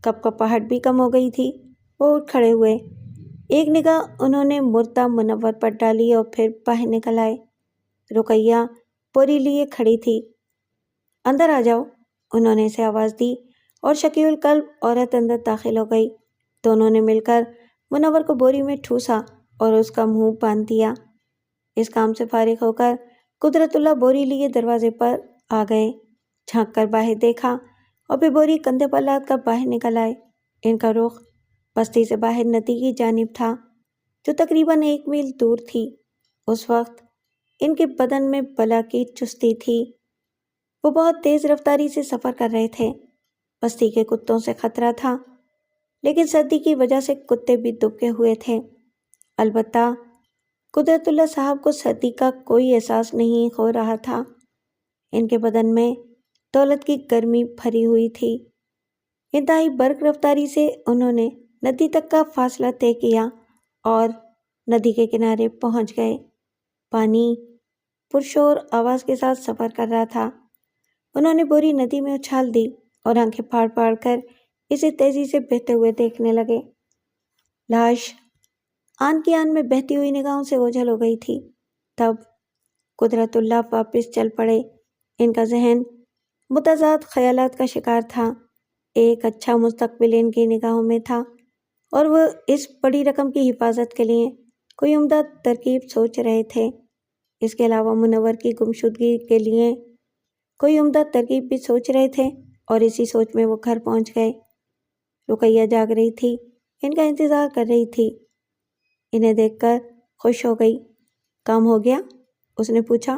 کپکپاہٹ بھی کم ہو گئی تھی۔ وہ اٹھ کھڑے ہوئے، ایک نگاہ انہوں نے مردہ منور پر ڈالی اور پھر باہر نکل آئے۔ رقیہ بوری لیے کھڑی تھی۔ اندر آ جاؤ، انہوں نے اسے آواز دی اور شقی القلب عورت اندر داخل ہو گئی۔ دونوں نے مل کر منور کو بوری میں ٹھوسا اور اس کا منہ باندھ دیا۔ اس کام سے فارغ ہو کر قدرت اللہ بوری لیے دروازے پر آ گئے، جھانک کر باہر دیکھا اور پھر بوری کندھے پر لاد کر باہر نکل آئے۔ ان کا رخ بستی سے باہر ندی کی جانب تھا، جو تقریباً 1 میل دور تھی۔ اس وقت ان کے بدن میں بلا کی چستی تھی۔ وہ بہت تیز رفتاری سے سفر کر رہے تھے۔ بستی کے کتوں سے خطرہ تھا، لیکن سردی کی وجہ سے کتے بھی دبکے ہوئے تھے۔ البتہ قدرت اللہ صاحب کو سردی کا کوئی احساس نہیں ہو رہا تھا۔ ان کے بدن میں دولت کی گرمی بھری ہوئی تھی۔ انتہائی برق رفتاری سے انہوں نے ندی تک کا فاصلہ طے کیا اور ندی کے کنارے پہنچ گئے۔ پانی پرشور آواز کے ساتھ سفر کر رہا تھا۔ انہوں نے بوری ندی میں اچھال دی اور آنکھیں پھاڑ پھاڑ کر اسے تیزی سے بہتے ہوئے دیکھنے لگے۔ لاش آن کی آن میں بہتی ہوئی نگاہوں سے اوجھل ہو گئی تھی۔ تب قدرت اللہ واپس چل پڑے۔ ان کا ذہن متضاد خیالات کا شکار تھا۔ ایک اچھا مستقبل ان کی نگاہوں میں تھا اور وہ اس بڑی رقم کی حفاظت کے لیے کوئی عمدہ ترکیب سوچ رہے تھے۔ اس کے علاوہ منور کی گمشدگی کے لیے کوئی عمدہ ترکیب بھی سوچ رہے تھے، اور اسی سوچ میں وہ گھر پہنچ گئے۔ رقیہ جاگ رہی تھی، ان کا انتظار کر رہی تھی۔ انہیں دیکھ کر خوش ہو گئی۔ کام ہو گیا؟ اس نے پوچھا۔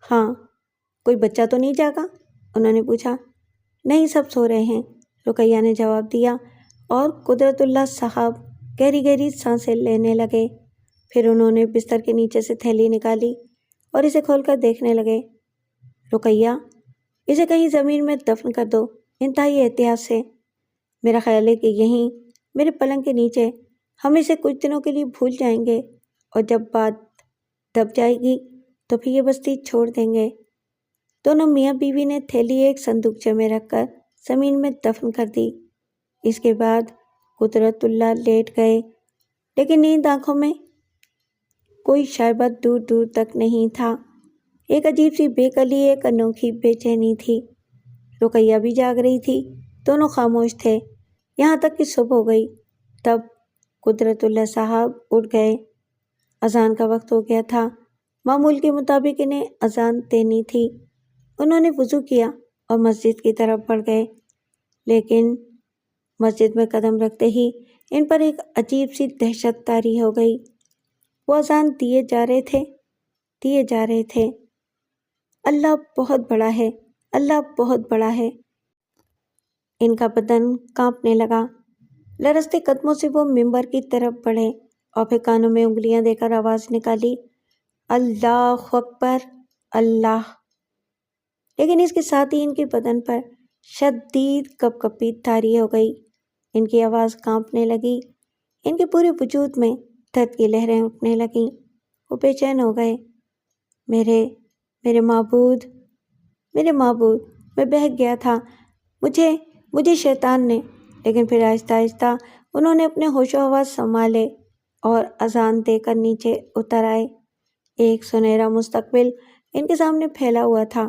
ہاں۔ کوئی بچہ تو نہیں جاگا؟ انہوں نے پوچھا۔ نہیں، سب سو رہے ہیں، رقیہ نے جواب دیا، اور قدرت اللہ صاحب گہری گہری سانسیں لینے لگے۔ پھر انہوں نے بستر کے نیچے سے تھیلی نکالی اور اسے کھول کر دیکھنے لگے۔ رقیہ، اسے کہیں زمین میں دفن کر دو، انتہائی احتیاط سے۔ میرا خیال ہے کہ یہیں میرے پلنگ کے نیچے ہم اسے کچھ دنوں کے لیے بھول جائیں گے، اور جب بات دب جائے گی تو پھر یہ بستی چھوڑ دیں گے۔ دونوں میاں بیوی نے تھیلی ایک صندوقچے میں رکھ کر زمین میں دفن کر دی۔ اس کے بعد قدرت اللہ لیٹ گئے، لیکن نیند آنکھوں میں کوئی شائبہ دور دور تک نہیں تھا۔ ایک عجیب سی بے قلی، ایک انوکھی بے چینی تھی۔ رقیہ بھی جاگ رہی تھی، دونوں خاموش تھے، یہاں تک کہ صبح ہو گئی۔ تب قدرت اللہ صاحب اٹھ گئے۔ اذان کا وقت ہو گیا تھا، معمول کے مطابق انہیں اذان دینی تھی۔ انہوں نے وضو کیا اور مسجد کی طرف بڑھ گئے، لیکن مسجد میں قدم رکھتے ہی ان پر ایک عجیب سی دہشت طاری ہو گئی۔ وہ اذان دیے جا رہے تھے۔ اللہ بہت بڑا ہے، اللہ بہت بڑا ہے۔ ان کا بدن کانپنے لگا۔ لرزتے قدموں سے وہ ممبر کی طرف بڑھے اور پھر کانوں میں انگلیاں دے کر آواز نکالی، اللہ اکبر، اللہ۔ لیکن اس کے ساتھ ہی ان کے بدن پر شدید کپکپی طاری ہو گئی۔ ان کی آواز کانپنے لگی، ان کے پورے وجود میں درد کی لہریں اٹھنے لگیں۔ وہ بے چین ہو گئے۔ میرے معبود، میں بہک گیا تھا، مجھے شیطان نے۔ لیکن پھر آہستہ آہستہ انہوں نے اپنے ہوش و حواس سنبھالے اور اذان دے کر نیچے اتر آئے۔ ایک سنہرا مستقبل ان کے سامنے پھیلا ہوا تھا۔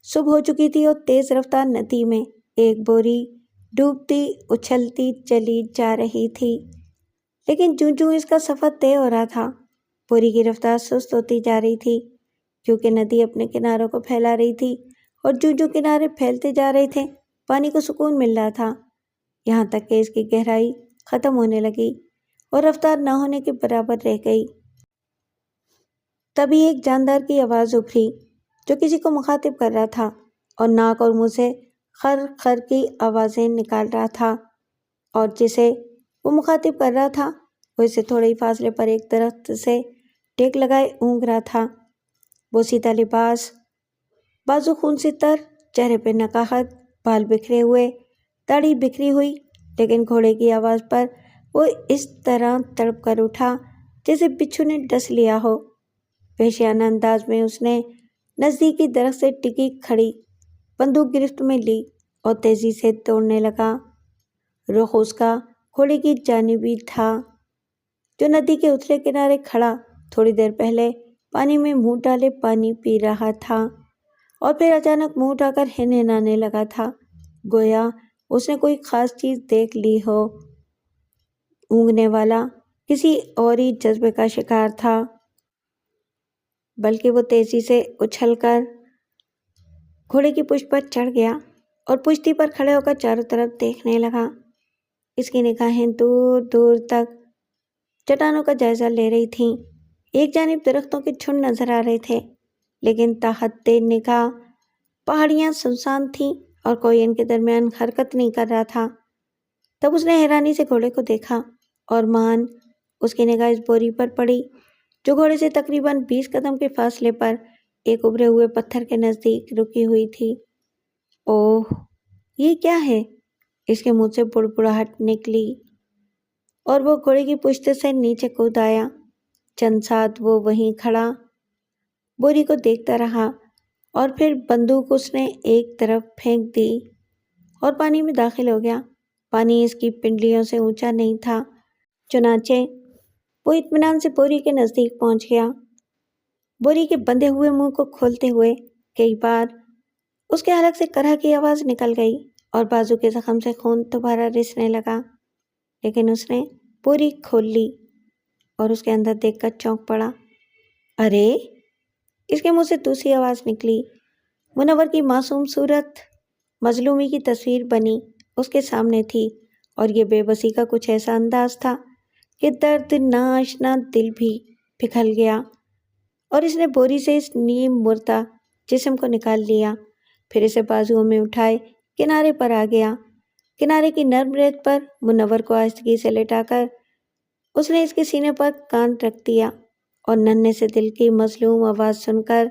صبح ہو چکی تھی اور تیز رفتار ندی میں ایک بوری ڈوبتی اچھلتی چلی جا رہی تھی، لیکن جوں جوں اس کا سفر طے ہو رہا تھا، بوری کی رفتار سست ہوتی جا رہی تھی، کیونکہ ندی اپنے کناروں کو پھیلا رہی تھی اور جو کنارے پھیلتے جا رہے تھے پانی کو سکون مل رہا تھا، یہاں تک کہ اس کی گہرائی ختم ہونے لگی اور رفتار نہ ہونے کے برابر رہ گئی۔ تبھی ایک جاندار کی آواز ابھری جو کسی کو مخاطب کر رہا تھا اور ناک اور منہ سے خر خر کی آوازیں نکال رہا تھا، اور جسے وہ مخاطب کر رہا تھا وہ اسے تھوڑے ہی فاصلے پر ایک درخت سے ٹیک لگائے اونگ رہا تھا۔ وہ سیدھا لباس، بازو خون سے تر، چہرے پہ نقاہت، بال بکھرے ہوئے، داڑھی بکھری ہوئی، لیکن گھوڑے کی آواز پر وہ اس طرح تڑپ کر اٹھا جیسے بچھو نے ڈس لیا ہو۔ وحشیانہ انداز میں اس نے نزدیکی درخت سے ٹکی کھڑی بندوق گرفت میں لی اور تیزی سے دوڑنے لگا۔ رخ اس کا گھوڑے کی جانب ہی تھا جو ندی کے اترے کنارے کھڑا تھوڑی دیر پہلے پانی میں منہ ڈالے پانی پی رہا تھا اور پھر اچانک منہ اٹھا کر ہنہنانے لگا تھا، گویا اس نے کوئی خاص چیز دیکھ لی ہو۔ اونگنے والا کسی اور ہی جذبے کا شکار تھا، بلکہ وہ تیزی سے اچھل کر گھوڑے کی پشت پر چڑھ گیا اور پشتی پر کھڑے ہو کر چاروں طرف دیکھنے لگا۔ اس کی نگاہیں دور دور تک چٹانوں کا جائزہ لے رہی تھیں۔ ایک جانب درختوں کے جھنڈ نظر آ رہے تھے، لیکن تاحد نگاہ پہاڑیاں سنسان تھیں اور کوئی ان کے درمیان حرکت نہیں کر رہا تھا۔ تب اس نے حیرانی سے گھوڑے کو دیکھا اور مان اس کی نگاہ اس بوری پر پڑی جو گھوڑے سے تقریباً 20 قدم کے فاصلے پر ایک ابھرے ہوئے پتھر کے نزدیک رکی ہوئی تھی۔ اوہ، یہ کیا ہے؟ اس کے منہ سے بڑبڑاہٹ نکلی اور وہ گھوڑے کی پشت سے نیچے کود آیا۔ چند ساتھ وہ وہیں کھڑا بوری کو دیکھتا رہا اور پھر بندوق اس نے ایک طرف پھینک دی اور پانی میں داخل ہو گیا۔ پانی اس کی پنڈلیوں سے اونچا نہیں تھا، چنانچہ وہ اطمینان سے بوری کے نزدیک پہنچ گیا۔ بوری کے بندھے ہوئے منہ کو کھولتے ہوئے کئی بار اس کے حلق سے کرہ کی آواز نکل گئی اور بازو کے زخم سے خون دوبارہ رسنے لگا، لیکن اس نے بوری کھول لی اور اس کے اندر دیکھ کر چونک پڑا۔ ارے! اس کے منہ سے دوسری آواز نکلی۔ منور کی معصوم صورت مظلومی کی تصویر بنی اس کے سامنے تھی اور یہ بے بسی کا کچھ ایسا انداز تھا کہ درد ناآشنا دل بھی پگھل گیا، اور اس نے بوری سے اس نیم مردہ جسم کو نکال لیا، پھر اسے بازوؤں میں اٹھائے کنارے پر آ گیا۔ کنارے کی نرم ریت پر منور کو آہستگی سے لٹا کر اس نے اس کے سینے پر کان رکھ دیا اور ننھے سے دل کی مظلوم آواز سن کر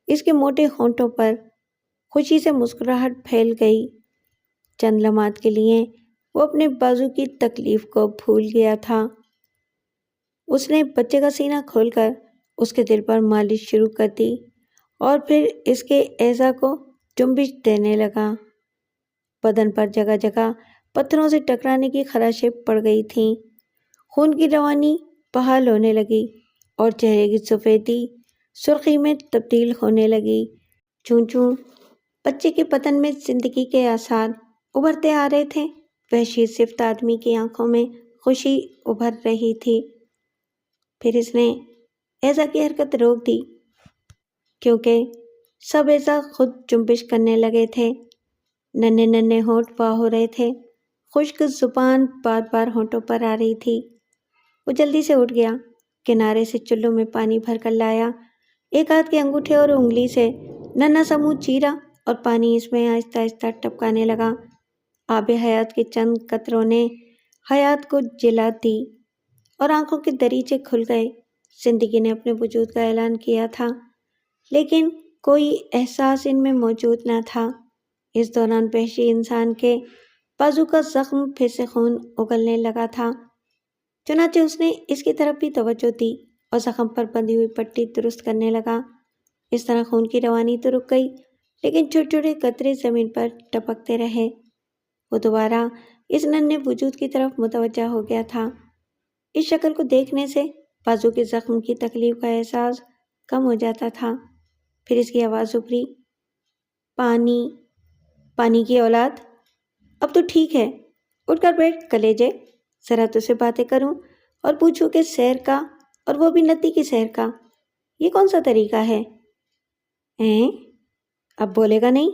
اس کے موٹے ہونٹوں پر خوشی سے مسکراہٹ پھیل گئی۔ چند لمحات کے لیے وہ اپنے بازو کی تکلیف کو بھول گیا تھا۔ اس نے بچے کا سینہ کھول کر اس کے دل پر مالش شروع کر دی اور پھر اس کے اعضاء کو جنبش دینے لگا۔ بدن پر جگہ جگہ پتھروں سے ٹکرانے کی خراشیں پڑ گئی تھیں، خون کی روانی بحال ہونے لگی اور چہرے کی سفیدی سرخی میں تبدیل ہونے لگی۔ چوں چوں بچے کے بدن میں زندگی کے آثار ابھرتے آ رہے تھے، وحشی صفت آدمی کی آنکھوں میں خوشی ابھر رہی تھی۔ پھر اس نے اعضاء کی حرکت روک دی کیونکہ سب اعضاء خود جنبش کرنے لگے تھے۔ ننھے ننھے ہونٹ واہ ہو رہے تھے، خشک زبان بار بار ہونٹوں پر آ رہی تھی۔ وہ جلدی سے اٹھ گیا، کنارے سے چلو میں پانی بھر کر لایا، ایک ہاتھ کے انگوٹھے اور انگلی سے ننھا سا منہ چیرا اور پانی اس میں آہستہ آہستہ ٹپکانے لگا۔ آب حیات کے چند قطروں نے حیات کو جلا دی اور آنکھوں کے دریچے کھل گئے۔ زندگی نے اپنے وجود کا اعلان کیا تھا، لیکن کوئی احساس ان میں موجود نہ تھا۔ اس دوران وحشی انسان کے بازو کا زخم پھر سے خون اگلنے لگا تھا، چنانچہ اس نے اس کی طرف بھی توجہ دی اور زخم پر بندھی ہوئی پٹی درست کرنے لگا۔ اس طرح خون کی روانی تو رک گئی، لیکن چھوٹے چھوٹے قطرے زمین پر ٹپکتے رہے۔ وہ دوبارہ اس ننھے وجود کی طرف متوجہ ہو گیا تھا۔ اس شکل کو دیکھنے سے بازو کے زخم کی تکلیف کا احساس کم ہو جاتا تھا۔ پھر اس کی آواز ابھری، پانی، پانی کی اولاد، اب تو ٹھیک ہے، اٹھ کر بیٹھ کلیجے، ذرا تجھ سے باتیں کروں اور پوچھوں کہ سیر کا، اور وہ بھی ندی کی سیر کا، یہ کون سا طریقہ ہے؟ اب بولے گا نہیں؟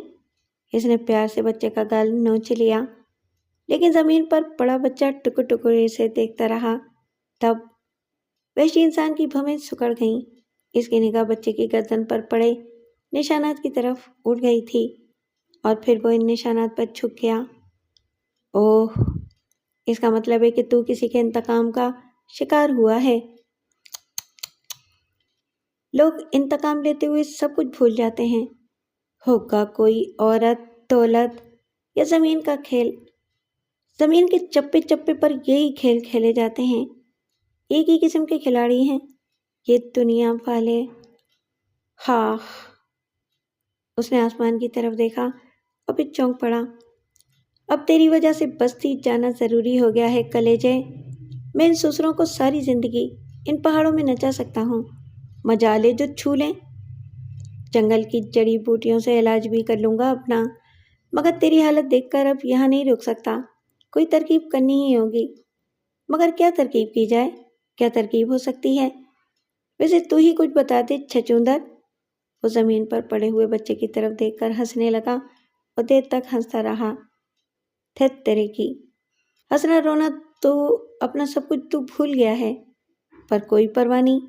اس نے پیار سے بچے کا گال نوچ لیا، لیکن زمین پر پڑا بچہ ٹکڑ ٹکڑے سے دیکھتا رہا۔ تب وحشی انسان کی بھویں سکڑ گئیں۔ اس کی نگاہ بچے کی گردن پر پڑے نشانات کی طرف اٹھ گئی تھی اور پھر وہ ان نشانات پر جھک گیا۔ اوہ، اس کا مطلب ہے کہ تو کسی کے انتقام کا شکار ہوا ہے۔ لوگ انتقام لیتے ہوئے سب کچھ بھول جاتے ہیں، ہوگا کوئی عورت، دولت یا زمین کا کھیل۔ زمین کے چپے چپے پر یہی کھیل کھیلے جاتے ہیں۔ ایک ہی قسم کے کھلاڑی ہیں یہ دنیا والے۔ ہاں، اس نے آسمان کی طرف دیکھا اور پھر چونک پڑا۔ اب تیری وجہ سے بستی جانا ضروری ہو گیا ہے کلیجے۔ میں ان سسروں کو ساری زندگی ان پہاڑوں میں نچا سکتا ہوں، مجالے جو چھو لیں۔ جنگل کی جڑی بوٹیوں سے علاج بھی کر لوں گا اپنا، مگر تیری حالت دیکھ کر اب یہاں نہیں رک سکتا، کوئی ترکیب کرنی ہی ہوگی۔ مگر کیا ترکیب کی جائے؟ کیا ترکیب ہو سکتی ہے؟ ویسے تو ہی کچھ بتا دے چھچوندر۔ وہ زمین پر پڑے ہوئے بچے کی طرف دیکھ کر ہنسنے لگا اور دیر تک ہنستا رہا۔ تھیت تیرے کی، ہنسنا رونا تو اپنا سب کچھ تو بھول گیا ہے، پر کوئی پرواہ نہیں،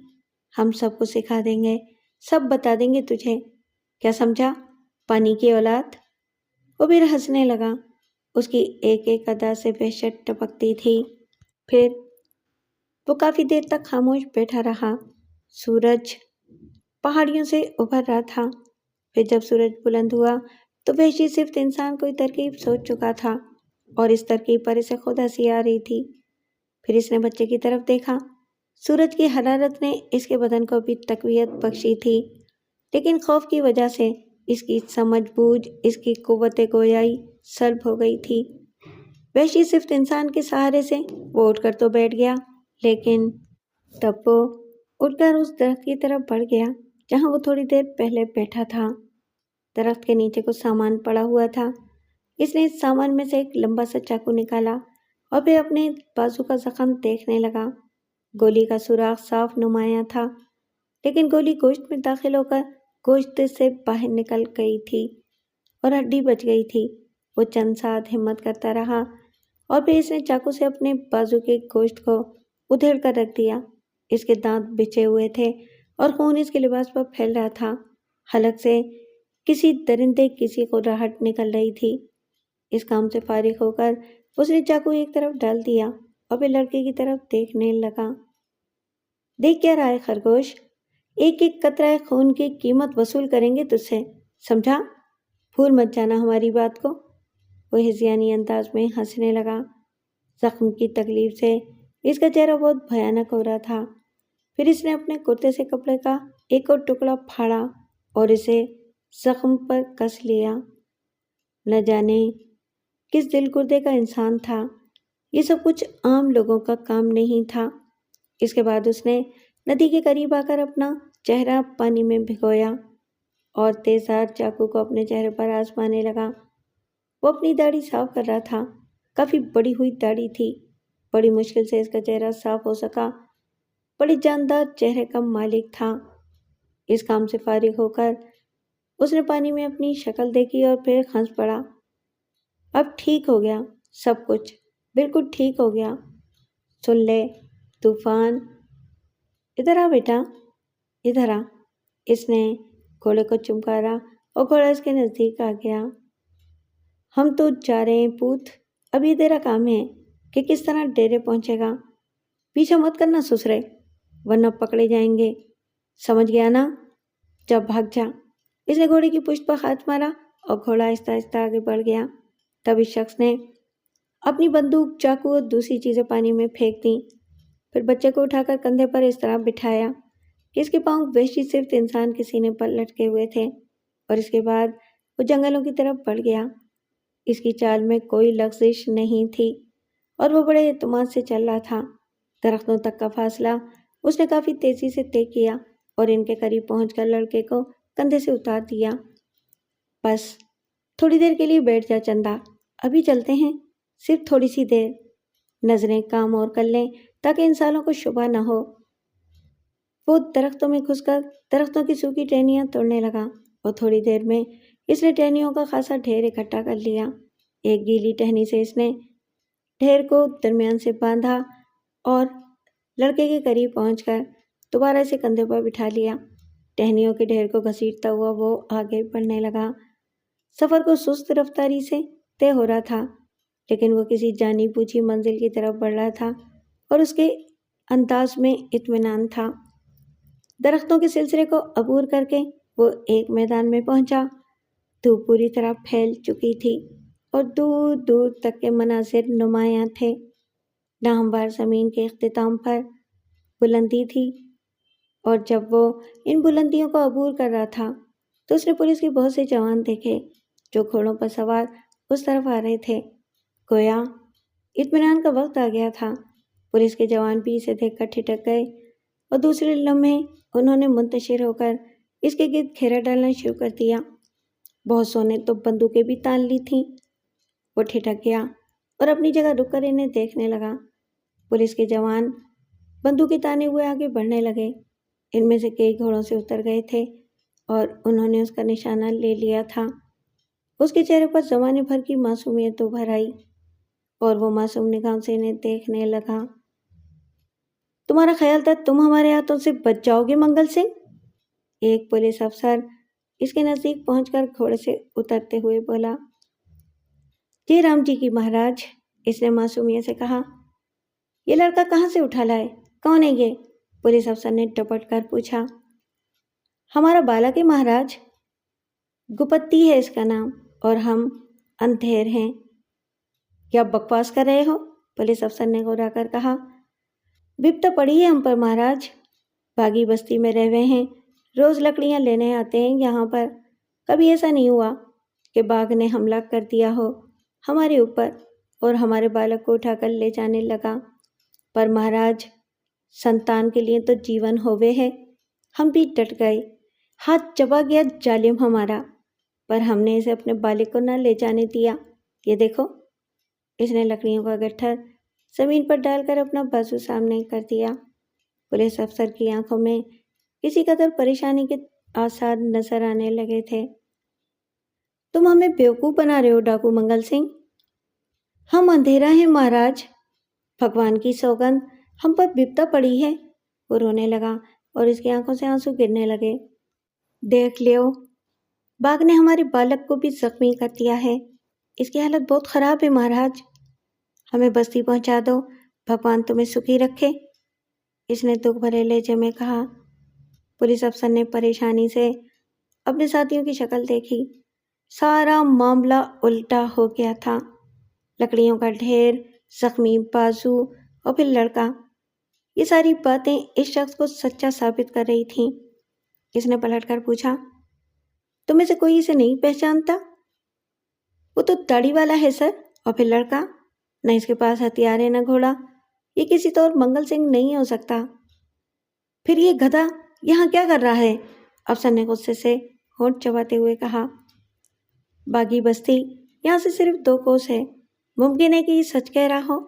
ہم سب کو سکھا دیں گے، سب بتا دیں گے تجھے، کیا سمجھا؟ پانی کی اولاد۔ وہ پھر ہنسنے لگا، اس کی ایک ایک ادا سے وحشت ٹپکتی تھی۔ پھر وہ کافی دیر تک خاموش بیٹھا رہا۔ سورج پہاڑیوں سے ابھر رہا تھا۔ پھر جب سورج بلند ہوا تو وحشی صرف انسان کوئی ترکیب سوچ چکا تھا اور اس ترکیب پر اسے خود ہنسی آ رہی تھی۔ پھر اس نے بچے کی طرف دیکھا۔ سورج کی حرارت نے اس کے بدن کو بھی تقویت بخشی تھی، لیکن خوف کی وجہ سے اس کی سمجھ بوجھ، اس کی قوت گویائی سلب ہو گئی تھی۔ وحشی صرف انسان کے سہارے سے وہ اٹھ کر تو بیٹھ گیا، لیکن تب وہ اٹھ کر اس درخت کی طرف بڑھ گیا جہاں وہ تھوڑی دیر پہلے بیٹھا تھا۔ درخت کے نیچے کچھ سامان پڑا ہوا تھا۔ اس نے اس سامان میں سے ایک لمبا سا چاقو نکالا اور پھر اپنے بازو کا زخم دیکھنے لگا۔ گولی کا سوراخ صاف نمایاں تھا، لیکن گولی گوشت میں داخل ہو کر گوشت سے باہر نکل گئی تھی اور ہڈی بچ گئی تھی۔ وہ چند ساتھ ہمت کرتا رہا اور پھر اس نے چاقو سے اپنے بازو کے گوشت کو ادھیڑ کر رکھ دیا۔ اس کے دانت بچھے ہوئے تھے اور خون اس کے لباس پر پھیل رہا تھا۔ حلق سے کسی درندے کسی کو راہٹ نکل رہی تھی۔ اس کام سے فارغ ہو کر اس نے چاقو ایک طرف ڈال دیا اور پھر لڑکے کی طرف دیکھنے لگا۔ دیکھ کیا رہا ہے خرگوش؟ ایک ایک قطرہ خون کی قیمت وصول کریں گے تجھ سے، سمجھا؟ بھول مت جانا ہماری بات کو۔ وہ ہذیانی انداز میں ہنسنے لگا۔ زخم کی تکلیف سے اس کا چہرہ بہت بھیانک ہو رہا تھا۔ پھر اس نے اپنے کرتے سے کپڑے کا ایک اور ٹکڑا پھاڑا اور اسے زخم پر کس لیا۔ نہ جانے کس دل گردے کا انسان تھا، یہ سب کچھ عام لوگوں کا کام نہیں تھا۔ اس کے بعد اس نے ندی کے قریب آ کر اپنا چہرہ پانی میں بھگویا اور تیزدھار چاقو کو اپنے چہرے پر آزمانے لگا۔ وہ اپنی داڑھی صاف کر رہا تھا، کافی بڑی ہوئی داڑھی تھی۔ بڑی مشکل سے اس کا چہرہ صاف ہو سکا۔ بڑی جاندار چہرے کا مالک تھا۔ اس کام سے فارغ ہو کر اس نے پانی میں اپنی شکل دیکھی اور پھر ہنس پڑا۔ اب ٹھیک ہو گیا سب کچھ، بالکل ٹھیک ہو گیا۔ سن لے طوفان، ادھر آ بیٹا، ادھر آ۔ اس نے گھوڑے کو چمکارا اور گھوڑا اس کے نزدیک آ گیا۔ ہم تو جا رہے ہیں پوت، اب یہ تیرا کام ہے کہ کس طرح ڈیرے پہنچے گا۔ پیچھے مت کرنا سسرے، ورنہ پکڑے جائیں گے، سمجھ گیا نا؟ جب بھاگ جا۔ اس نے گھوڑے کی پشت پر ہاتھ مارا اور گھوڑا آہستہ آہستہ آگے بڑھ گیا۔ تب اس شخص نے اپنی بندوق، چاقو اور دوسری چیزیں پانی میں پھینک دیں۔ پھر بچے کو اٹھا کر کندھے پر اس طرح بٹھایا کہ اس کے پاؤں وحشی صرف انسان کے سینے پر لٹکے ہوئے تھے، اور اس کے بعد وہ جنگلوں کی طرف بڑھ گیا۔ اس کی چال میں کوئی لغزش نہیں تھی اور وہ بڑے اعتماد سے چل رہا تھا۔ درختوں تک کا فاصلہ اس نے کافی تیزی سے طے کیا اور ان کے قریب پہنچ کر لڑکے کو کندھے سے اتار دیا۔ بس تھوڑی دیر کے لیے بیٹھ جا چندا، ابھی چلتے ہیں، صرف تھوڑی سی دیر۔ نظریں کام اور کر لیں تاکہ انسانوں کو شبہ نہ ہو۔ وہ درختوں میں گھس کر درختوں کی سوکھی ٹہنیاں توڑنے لگا اور تھوڑی دیر میں اس نے ٹہنیوں کا خاصا ڈھیر اکٹھا کر لیا۔ ایک گیلی ٹہنی سے اس نے ڈھیر کو درمیان سے باندھا اور لڑکے کے قریب پہنچ کر دوبارہ اسے کندھے پر بٹھا لیا۔ ٹہنیوں کے ڈھیر کو گھسیٹتا ہوا وہ آگے بڑھنے لگا۔ سفر کو سست رفتاری سے طے ہو رہا تھا، لیکن وہ کسی جانی بوجھی منزل کی طرف بڑھ رہا تھا اور اس کے انداز میں اطمینان تھا۔ درختوں کے سلسلے کو عبور کر کے وہ ایک میدان میں پہنچا۔ دھوپ پوری طرح پھیل چکی تھی اور دور دور تک کے مناظر نمایاں تھے۔ ناہموار زمین کے اختتام پر بلندی تھی، اور جب وہ ان بلندیوں کو عبور کر رہا تھا تو اس نے پولیس کے بہت سے جوان دیکھے جو گھوڑوں پر سوار اس طرف آ رہے تھے۔ گویا اطمینان کا وقت آ گیا تھا۔ پولیس کے جوان بھی اسے دیکھ کر ٹھٹک گئے اور دوسرے لمحے انہوں نے منتشر ہو کر اس کے گرد گھیرا ڈالنا شروع کر دیا۔ بہت سو نے تو بندوقیں بھی تان لی تھیں۔ وہ ٹھٹک گیا اور اپنی جگہ رک کر انہیں دیکھنے لگا۔ پولیس کے جوان بندوقیں تانے ہوئے آگے بڑھنے لگے۔ ان میں سے کئی گھوڑوں سے اتر گئے تھے اور انہوں نے اس کا نشانہ لے لیا تھا۔ اس کے چہرے پر زمانے بھر کی معصومیت ابھر آئی اور وہ معصوم نگاہوں سے انہیں دیکھنے لگا۔ تمہارا خیال تھا تم ہمارے ہاتھوں سے بچ جاؤ گے منگل سنگھ؟ ایک پولیس افسر اس کے نزدیک پہنچ کر گھوڑے سے اترتے ہوئے بولا۔ جی رام جی کی مہاراج، اس نے معصومیت سے کہا۔ یہ لڑکا کہاں سے اٹھا لائے؟ کون ہے یہ؟ پولیس افسر نے ٹپٹ کر پوچھا۔ ہمارا بالک ہے مہاراج، گپتی ہے اس کا نام، اور ہم اندھیر ہیں۔ کیا بکواس کر رہے ہو؟ پولیس افسر نے گھبرا کر کہا۔ بپتا پڑی ہے ہم پر مہاراج، باغی بستی میں رہ ہوئے ہیں، روز لکڑیاں لینے آتے ہیں یہاں پر۔ کبھی ایسا نہیں ہوا کہ باغ نے حملہ کر دیا ہو ہمارے اوپر اور ہمارے بالک کو اٹھا کر لے جانے لگا، پر مہاراج سنتان کے لیے تو جیون ہووے ہے۔ ہم بھی ڈٹ گئے، ہاتھ چبا گیا ظالم ہمارا، پر ہم نے اسے اپنے بالک کو نہ لے جانے دیا۔ یہ دیکھو۔ اس نے لکڑیوں کا گٹھر زمین پر ڈال کر اپنا بازو سامنے کر دیا۔ پولیس افسر کی آنکھوں میں کسی قدر پریشانی کے آثار نظر آنے لگے تھے۔ تم ہمیں بیوقوف بنا رہے ہو ڈاکو منگل سنگھ۔ ہم اندھیرا ہیں مہاراج، بھگوان کی سوگند ہم پر بپتا پڑی ہے۔ وہ رونے لگا اور اس کی آنکھوں سے آنسو گرنے لگے۔ دیکھ لیو، باغ نے ہمارے بالک کو بھی زخمی کر دیا ہے، اس کی حالت بہت خراب ہے مہاراج۔ ہمیں بستی پہنچا دو، بھگوان تمہیں سکھی رکھے، اس نے دکھ بھرے لہجے میں کہا۔ پولیس افسر نے پریشانی سے اپنے ساتھیوں کی شکل دیکھی۔ سارا معاملہ الٹا ہو گیا تھا۔ لکڑیوں کا ڈھیر، زخمی بازو اور پھر لڑکا، یہ ساری باتیں اس شخص کو سچا ثابت کر رہی تھیں۔ اس نے پلٹ کر پوچھا، تم میں سے کوئی اسے نہیں پہچانتا؟ وہ تو داڑھی والا ہے سر، اور پھر لڑکا، نہ اس کے پاس ہتھیار ہے نہ گھوڑا، یہ کسی طور منگل سنگھ نہیں ہو سکتا۔ پھر یہ گدھا یہاں کیا کر رہا ہے؟ افسر نے غصے سے ہونٹ چباتے ہوئے کہا۔ باغی بستی یہاں سے صرف 2 کوس ہے، ممکن ہے کہ یہ سچ کہہ رہا ہو۔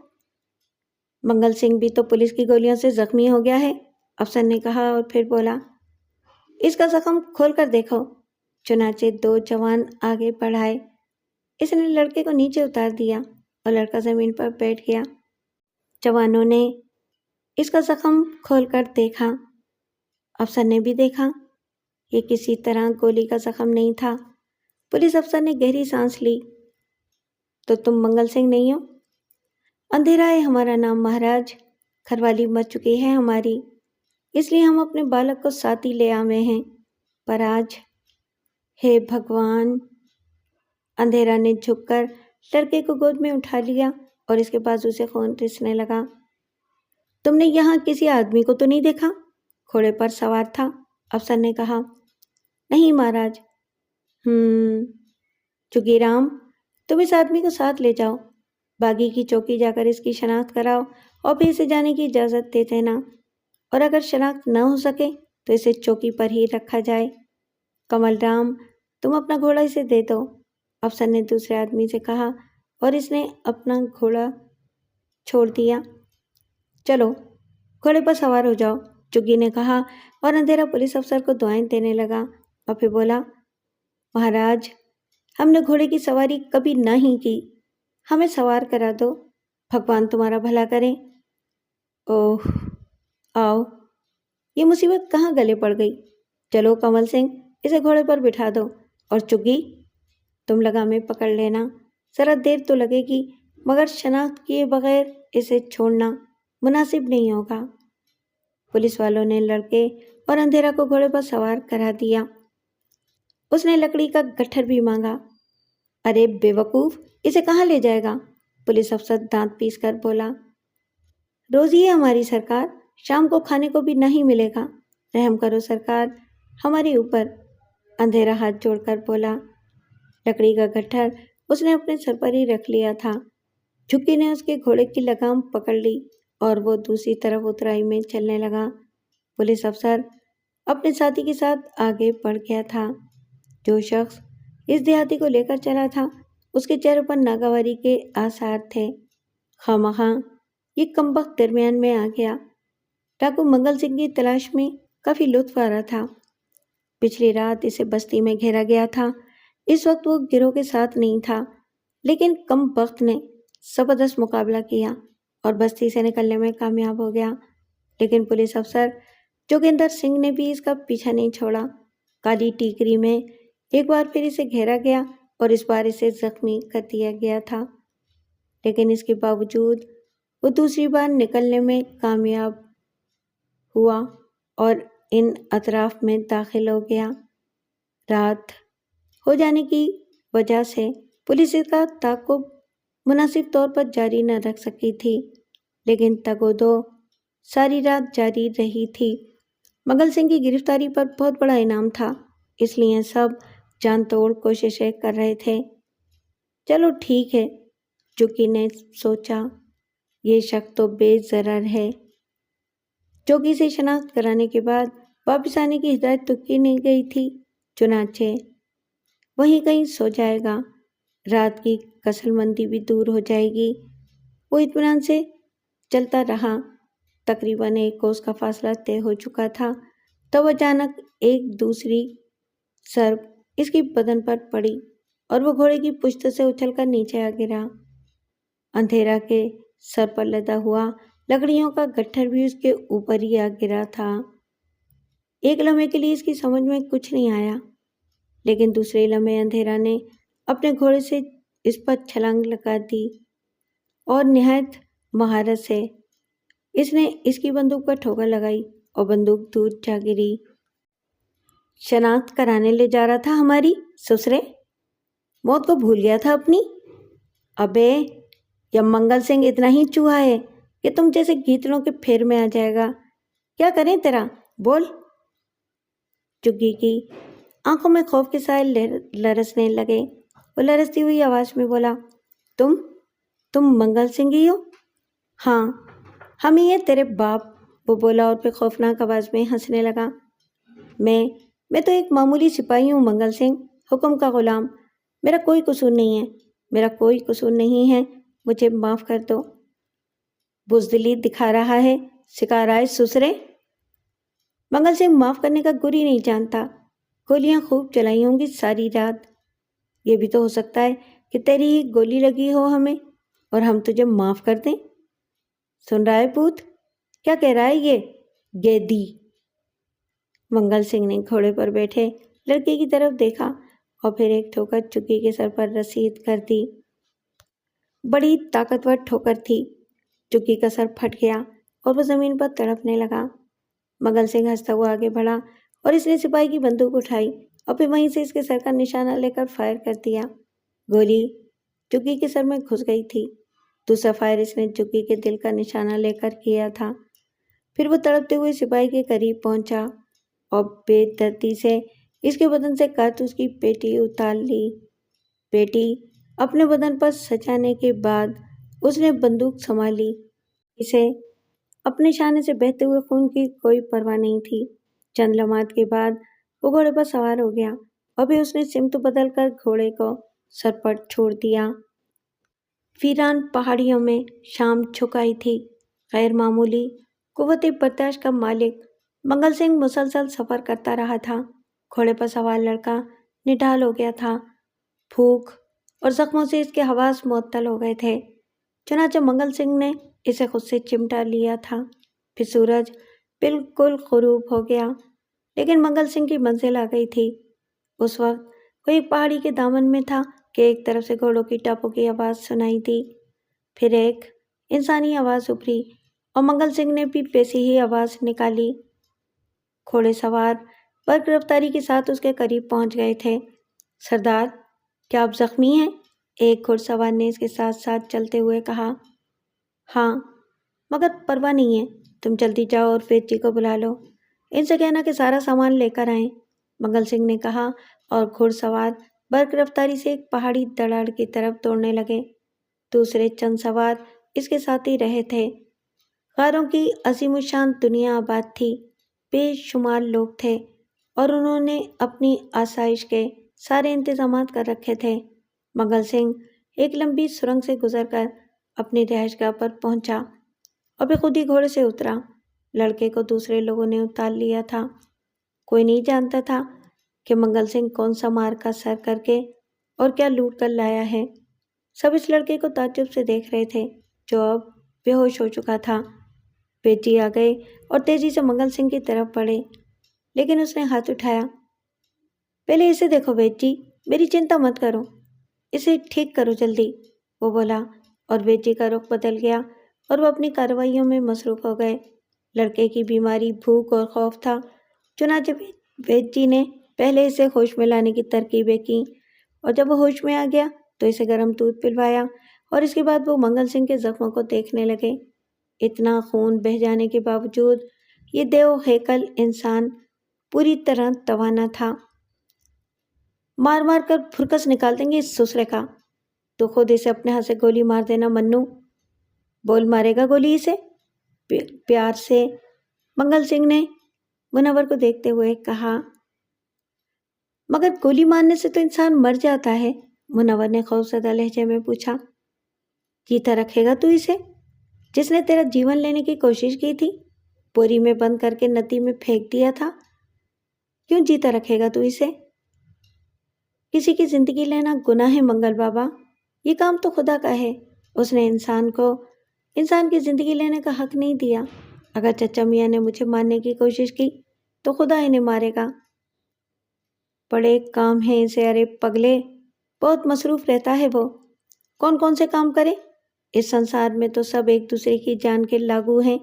منگل سنگھ بھی تو پولیس کی گولیوں سے زخمی ہو گیا ہے، افسر نے کہا اور پھر بولا، اس کا زخم کھول کر دیکھو۔ چنانچہ 2 جوان آگے بڑھائے۔ اس نے لڑکے کو نیچے اتار دیا اور لڑکا زمین پر بیٹھ گیا۔ جوانوں نے اس کا زخم کھول کر دیکھا۔ افسر نے بھی دیکھا، یہ کسی طرح گولی کا زخم نہیں تھا۔ پولیس افسر نے گہری سانس لی۔ تو تم منگل سنگھ نہیں ہو؟ اندھیرا ہے ہمارا نام مہاراج، گھر والی مر چکی ہے ہماری، اس لیے ہم اپنے بالک کو ساتھ ہی لے آوے ہیں، پر آج ہے بھگوان۔ اندھیرا نے جھک کر لڑکے کو گود میں اٹھا لیا اور اس کے بازو سے خون رسنے لگا۔ تم نے یہاں کسی آدمی کو تو نہیں دیکھا؟ گھوڑے پر سوار تھا، افسر نے کہا۔ نہیں مہاراج۔ چگی رام، تم اس آدمی کو ساتھ لے جاؤ، باغی کی چوکی جا کر اس کی شناخت کراؤ اور پھر اسے جانے کی اجازت دے دینا، اور اگر شناخت نہ ہو سکے تو اسے چوکی پر ہی رکھا جائے۔ کمل رام، تم اپنا گھوڑا اسے دے دو، افسر نے دوسرے آدمی سے کہا اور اس نے اپنا گھوڑا چھوڑ دیا۔ چلو گھوڑے پر سوار ہو جاؤ، چگی نے کہا، اور اندھیرا پولیس افسر کو دعائیں دینے لگا اور پھر بولا، مہاراج ہم نے گھوڑے کی سواری کبھی نہ ہی کی، ہمیں سوار کرا دو، بھگوان تمہارا بھلا کرے۔ اوہ، آؤ، یہ مصیبت کہاں گلے پڑ گئی؟ چلو کنول سنگھ، اسے گھوڑے پر بٹھا دو، اور چگی تم لگامیں پکڑ لینا، ذرا دیر تو لگے گی مگر شناخت کیے بغیر اسے چھوڑنا مناسب نہیں ہوگا۔ پولیس والوں نے لڑکے اور اندھیرا کو گھوڑے پر سوار کرا دیا۔ اس نے لکڑی کا گٹھر بھی مانگا۔ ارے بے وقوف، اسے کہاں لے جائے گا؟ پولیس افسر دانت پیس کر بولا۔ روزی ہے ہماری سرکار، شام کو کھانے کو بھی نہیں ملے گا، رحم کرو سرکار ہمارے اوپر، اندھیرا ہاتھ جوڑ کر بولا۔ لکڑی کا گٹھر اس نے اپنے سر پر ہی رکھ لیا تھا۔ جھکی نے اس کے گھوڑے کی لگام پکڑ لی اور وہ دوسری طرف اترائی میں چلنے لگا۔ پولیس افسر اپنے ساتھی کے ساتھ آگے بڑھ گیا تھا۔ جو شخص اس دیہاتی کو لے کر چلا تھا اس کے چہرے پر ناگواری کے آثار تھے۔ خواہ یہ کمبخت درمیان میں آ گیا۔ ڈاکو منگل سنگھ کی تلاش میں کافی لطف آ رہا تھا۔ پچھلی رات اسے بستی میں گھیرا گیا تھا، اس وقت وہ گروہ کے ساتھ نہیں تھا، لیکن کم بخت نے زبردست مقابلہ کیا اور بستی سے نکلنے میں کامیاب ہو گیا۔ لیکن پولیس افسر جوگیندر سنگھ نے بھی اس کا پیچھا نہیں چھوڑا۔ کالی ٹیکری میں ایک بار پھر اسے گھیرا گیا اور اس بار اسے زخمی کر دیا گیا تھا، لیکن اس کے باوجود وہ دوسری بار نکلنے میں کامیاب ہوا اور ان اطراف میں داخل ہو گیا۔ رات ہو جانے کی وجہ سے پولیس اس کا تعاقب مناسب طور پر جاری نہ رکھ سکی تھی، لیکن تگ و دو ساری رات جاری رہی تھی۔ منگل سنگھ کی گرفتاری پر بہت بڑا انعام تھا، اس لیے سب جان توڑ کوششیں کر رہے تھے۔ چلو ٹھیک ہے، جوگی نے سوچا، یہ شخص تو بے ضرر ہے۔ جوگی سے شناخت کرانے کے بعد واپس آنے کی ہدایت تو کی نہیں گئی تھی، چنانچہ وہیں کہیں سو جائے گا، رات کی کسل مندی بھی دور ہو جائے گی۔ وہ اطمینان سے چلتا رہا۔ تقریباً 1 کوس کا فاصلہ طے ہو چکا تھا، تب اچانک ایک دوسری ضرب اس کی بدن پر پڑی اور وہ گھوڑے کی پشت سے اچھل کر نیچے آ گرا۔ اندھیرا کے سر پر لدا ہوا لکڑیوں کا گٹھر بھی اس کے اوپر ہی آ گرا تھا۔ ایک لمحے کے لیے اس کی سمجھ میں کچھ نہیں آیا، لیکن دوسرے لمحے اندھیرا نے اپنے گھوڑے سے اس پر چھلانگ لگا دی اور نہایت مہارت سے اس نے اس کی بندوق پر ٹھوکر لگائی اور بندوق دور جا گری۔ شناخت کرانے لے جا رہا تھا ہماری سسرے، موت کو بھول گیا تھا اپنی؟ ابے، یا منگل سنگھ اتنا ہی چوہا ہے کہ تم جیسے گیتڑوں کے پھیر میں آ جائے گا؟ کیا کریں تیرا، بول۔ جگی کی آنکھوں میں خوف کے سائے لرزنے لگے۔ وہ لرزتی ہوئی آواز میں بولا، تم منگل سنگھ ہی ہو؟ ہاں، ہم ہی ہیں تیرے باپ، وہ بولا اور پھر خوفناک آواز میں ہنسنے لگا۔ میں تو ایک معمولی سپاہی ہوں منگل سنگھ، حکم کا غلام، میرا کوئی قصور نہیں ہے، میرا کوئی قصور نہیں ہے، مجھے معاف کر دو۔ بزدلی دکھا رہا ہے، سکھا رہا ہے سسرے۔ منگل سنگھ معاف کرنے کا گر ہی نہیں جانتا، گولیاں خوب چلائی ہوں گی ساری رات، یہ بھی تو ہو سکتا ہے کہ تیری ہی گولی لگی ہو ہمیں اور ہم تجھے معاف کر دیں۔ سن رہا ہے بھوت، کیا کہہ رہا ہے یہ گیدی؟ منگل سنگھ نے گھوڑے پر بیٹھے لڑکے کی طرف دیکھا اور پھر ایک ٹھوکر چکی کے سر پر رسید کر دی۔ بڑی طاقتور ٹھوکر تھی، چکی کا سر پھٹ گیا اور وہ زمین پر تڑپنے لگا۔ منگل سنگھ ہنستا ہوا آگے بڑھا اور اس نے سپاہی کی بندوق اٹھائی اور پھر وہیں سے اس کے سر کا نشانہ لے کر فائر کر دیا۔ گولی چکی کے سر میں گھس گئی تھی، دوسرا فائر اس نے چکی کے دل کا نشانہ لے کر کیا تھا۔ پھر وہ تڑپتے ہوئے سپاہی کے قریب پہنچا اور بے دردی سے اس کے بدن سے کارتوس کی پیٹی اتار لی۔ پیٹی اپنے بدن پر سجانے کے بعد اس نے بندوق سنبھالی، اسے اپنے شانے سے بہتے ہوئے خون کی کوئی پرواہ نہیں تھی۔ چند لمحات کے بعد وہ گھوڑے پر سوار ہو گیا اور پھر اس نے سمت بدل کر گھوڑے کو سر پر چھوڑ دیا۔ ویران پہاڑیوں میں شام چھک آئی تھی۔ غیر معمولی قوت برداشت کا مالک منگل سنگھ مسلسل سفر کرتا رہا تھا۔ گھوڑے پر سوار لڑکا نڈھال ہو گیا تھا، بھوک اور زخموں سے اس کے حواس معطل ہو گئے تھے۔ چنانچہ منگل سنگھ نے اسے خود سے چمٹا لیا تھا۔ پھر سورج بالکل غروب ہو گیا، لیکن منگل سنگھ کی منزل آ گئی تھی۔ اس وقت وہ ایک پہاڑی کے دامن میں تھا کہ ایک طرف سے گھوڑوں کی ٹاپوں کی آواز سنائی دی، پھر ایک انسانی آواز ابھری اور منگل سنگھ نے بھی ویسی ہی آواز نکالی۔ گھوڑے سوار برق رفتاری کے ساتھ اس کے قریب پہنچ گئے تھے۔ سردار، کیا آپ زخمی ہیں؟ ایک گھڑ سوار نے اس کے ساتھ ساتھ چلتے ہوئے کہا۔ ہاں، مگر پرواہ نہیں ہے، تم جلدی جاؤ اور وید جی کو بلا لو، ان سے کہنا کہ سارا سامان لے کر آئیں، منگل سنگھ نے کہا، اور گھڑ سوار برق رفتاری سے ایک پہاڑی دڑاڑ کی طرف دوڑنے لگے۔ دوسرے چند سوار اس کے ساتھ ہی رہے تھے۔ غاروں کی عظیم الشان دنیا آباد تھی، بے شمار لوگ تھے اور انہوں نے اپنی آسائش کے سارے انتظامات کر رکھے تھے۔ منگل سنگھ ایک لمبی سرنگ سے گزر کر اپنی رہائش گاہ پر پہنچا اور پھر خود ہی گھوڑے سے اترا۔ لڑکے کو دوسرے لوگوں نے اتار لیا تھا۔ کوئی نہیں جانتا تھا کہ منگل سنگھ کون سا مار کا سر کر کے اور کیا لوٹ کر لایا ہے۔ سب اس لڑکے کو تعجب سے دیکھ رہے تھے جو اب بے ہوش ہو چکا تھا۔ وید جی آ گئے اور تیزی سے منگل سنگھ کی طرف بڑھے، لیکن اس نے ہاتھ اٹھایا۔ پہلے اسے دیکھو وید جی، میری چنتا مت کرو، اسے ٹھیک کرو جلدی، وہ بولا، اور وید جی کا رخ بدل گیا اور وہ اپنی کارروائیوں میں مصروف ہو گئے۔ لڑکے کی بیماری بھوک اور خوف تھا، چنانچہ وید جی نے پہلے اسے ہوش میں لانے کی ترکیبیں کیں، اور جب وہ ہوش میں آ گیا تو اسے گرم دودھ پلوایا، اور اس کے بعد وہ منگل سنگھ کے زخموں کو دیکھنے لگے۔ اتنا خون بہہ جانے کے باوجود یہ دیو ہیکل انسان پوری طرح توانا تھا۔ مار مار کر پھرکس نکال دیں گے اس سسرے کا، تو خود اسے اپنے ہاتھ سے گولی مار دینا منو۔ بول مارے گا گولی اسے؟ پیار سے منگل سنگھ نے منور کو دیکھتے ہوئے کہا۔ مگر گولی مارنے سے تو انسان مر جاتا ہے، منور نے خوفزدہ لہجے میں پوچھا۔ جیتا رکھے گا تو اسے، جس نے تیرا جیون لینے کی کوشش کی تھی، بوری میں بند کر کے ندی میں پھینک دیا تھا، کیوں جیتا رکھے گا تو اسے؟ کسی کی زندگی لینا گناہ ہے منگل بابا، یہ کام تو خدا کا ہے، اس نے انسان کو انسان کی زندگی لینے کا حق نہیں دیا۔ اگر چچا میاں نے مجھے مارنے کی کوشش کی تو خدا انہیں مارے گا۔ بڑے کام ہیں اسے، ارے پگلے، بہت مصروف رہتا ہے وہ، کون کون سے کام کرے؟ اس سنسار میں تو سب ایک دوسرے کی جان کے لاگو ہیں،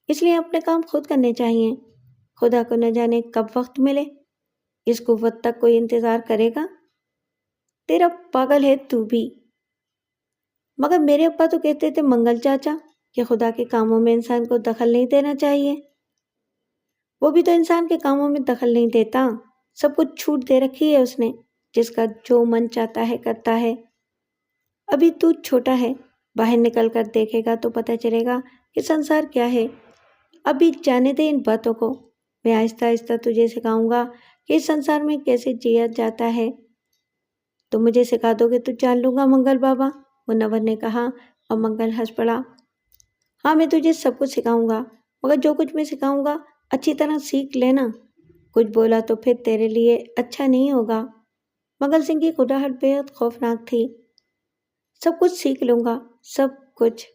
اس لیے اپنے کام خود کرنے چاہیے۔ خدا کو نہ جانے کب وقت ملے، اس قوت تک کوئی انتظار کرے گا؟ تیرا پاگل ہے تو بھی۔ مگر میرے ابا تو کہتے تھے منگل چاچا کہ خدا کے کاموں میں انسان کو دخل نہیں دینا چاہیے۔ وہ بھی تو انسان کے کاموں میں دخل نہیں دیتا، سب کچھ چھوٹ دے رکھی ہے اس نے، جس کا جو من چاہتا ہے کرتا ہے۔ ابھی تو چھوٹا ہے، باہر نکل کر دیکھے گا تو پتہ چلے گا کہ سنسار کیا ہے۔ ابھی جانے دے ان باتوں کو، میں آہستہ آہستہ تجھے سکھاؤں گا کہ اس سنسار میں کیسے جیا جاتا ہے۔ تم مجھے سکھا دو گے تو جان لوں گا منگل بابا، منور نے کہا، اور منگل ہنس پڑا۔ ہاں، میں تجھے سب کچھ سکھاؤں گا، مگر جو کچھ میں سکھاؤں گا اچھی طرح سیکھ لینا، کچھ بولا تو پھر تیرے لیے اچھا نہیں ہوگا۔ منگل سنگھ کی گھبراہٹ بےحد خوفناک تھی۔ سب کچھ سیکھ لوں گا، سب کچھ،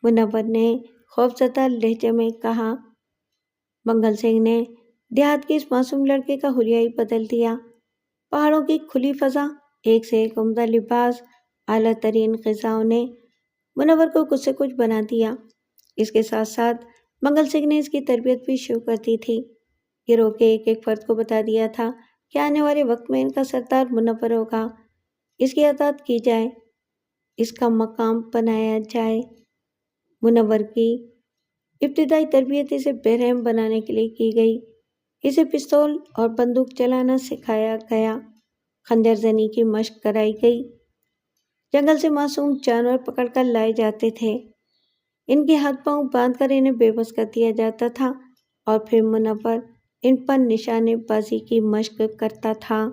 منور نے خوفزدہ لہجے میں کہا۔ منگل سنگھ نے دیہات کے اس معصوم لڑکے کا حلیہ ہی بدل دیا۔ پہاڑوں کی کھلی فضا، ایک سے ایک عمدہ لباس، اعلیٰ ترین غذاؤں نے منور کو کچھ سے کچھ بنا دیا۔ اس کے ساتھ ساتھ منگل سنگھ نے اس کی تربیت بھی شروع کر دی تھی۔ گروہ کے ایک ایک فرد کو بتا دیا تھا کہ آنے والے وقت میں ان کا سردار منور ہوگا، اس کی اطاعت کی جائے، اس کا مقام بنایا جائے۔ منور کی ابتدائی تربیت اسے بے رحم بنانے کے لیے کی گئی۔ اسے پستول اور بندوق چلانا سکھایا گیا، خنجر زنی کی مشق کرائی گئی۔ جنگل سے معصوم جانور پکڑ کر لائے جاتے تھے، ان کے ہاتھ پاؤں باندھ کر انہیں بے بس کر دیا جاتا تھا، اور پھر منور ان پر نشانے بازی کی مشق کرتا تھا۔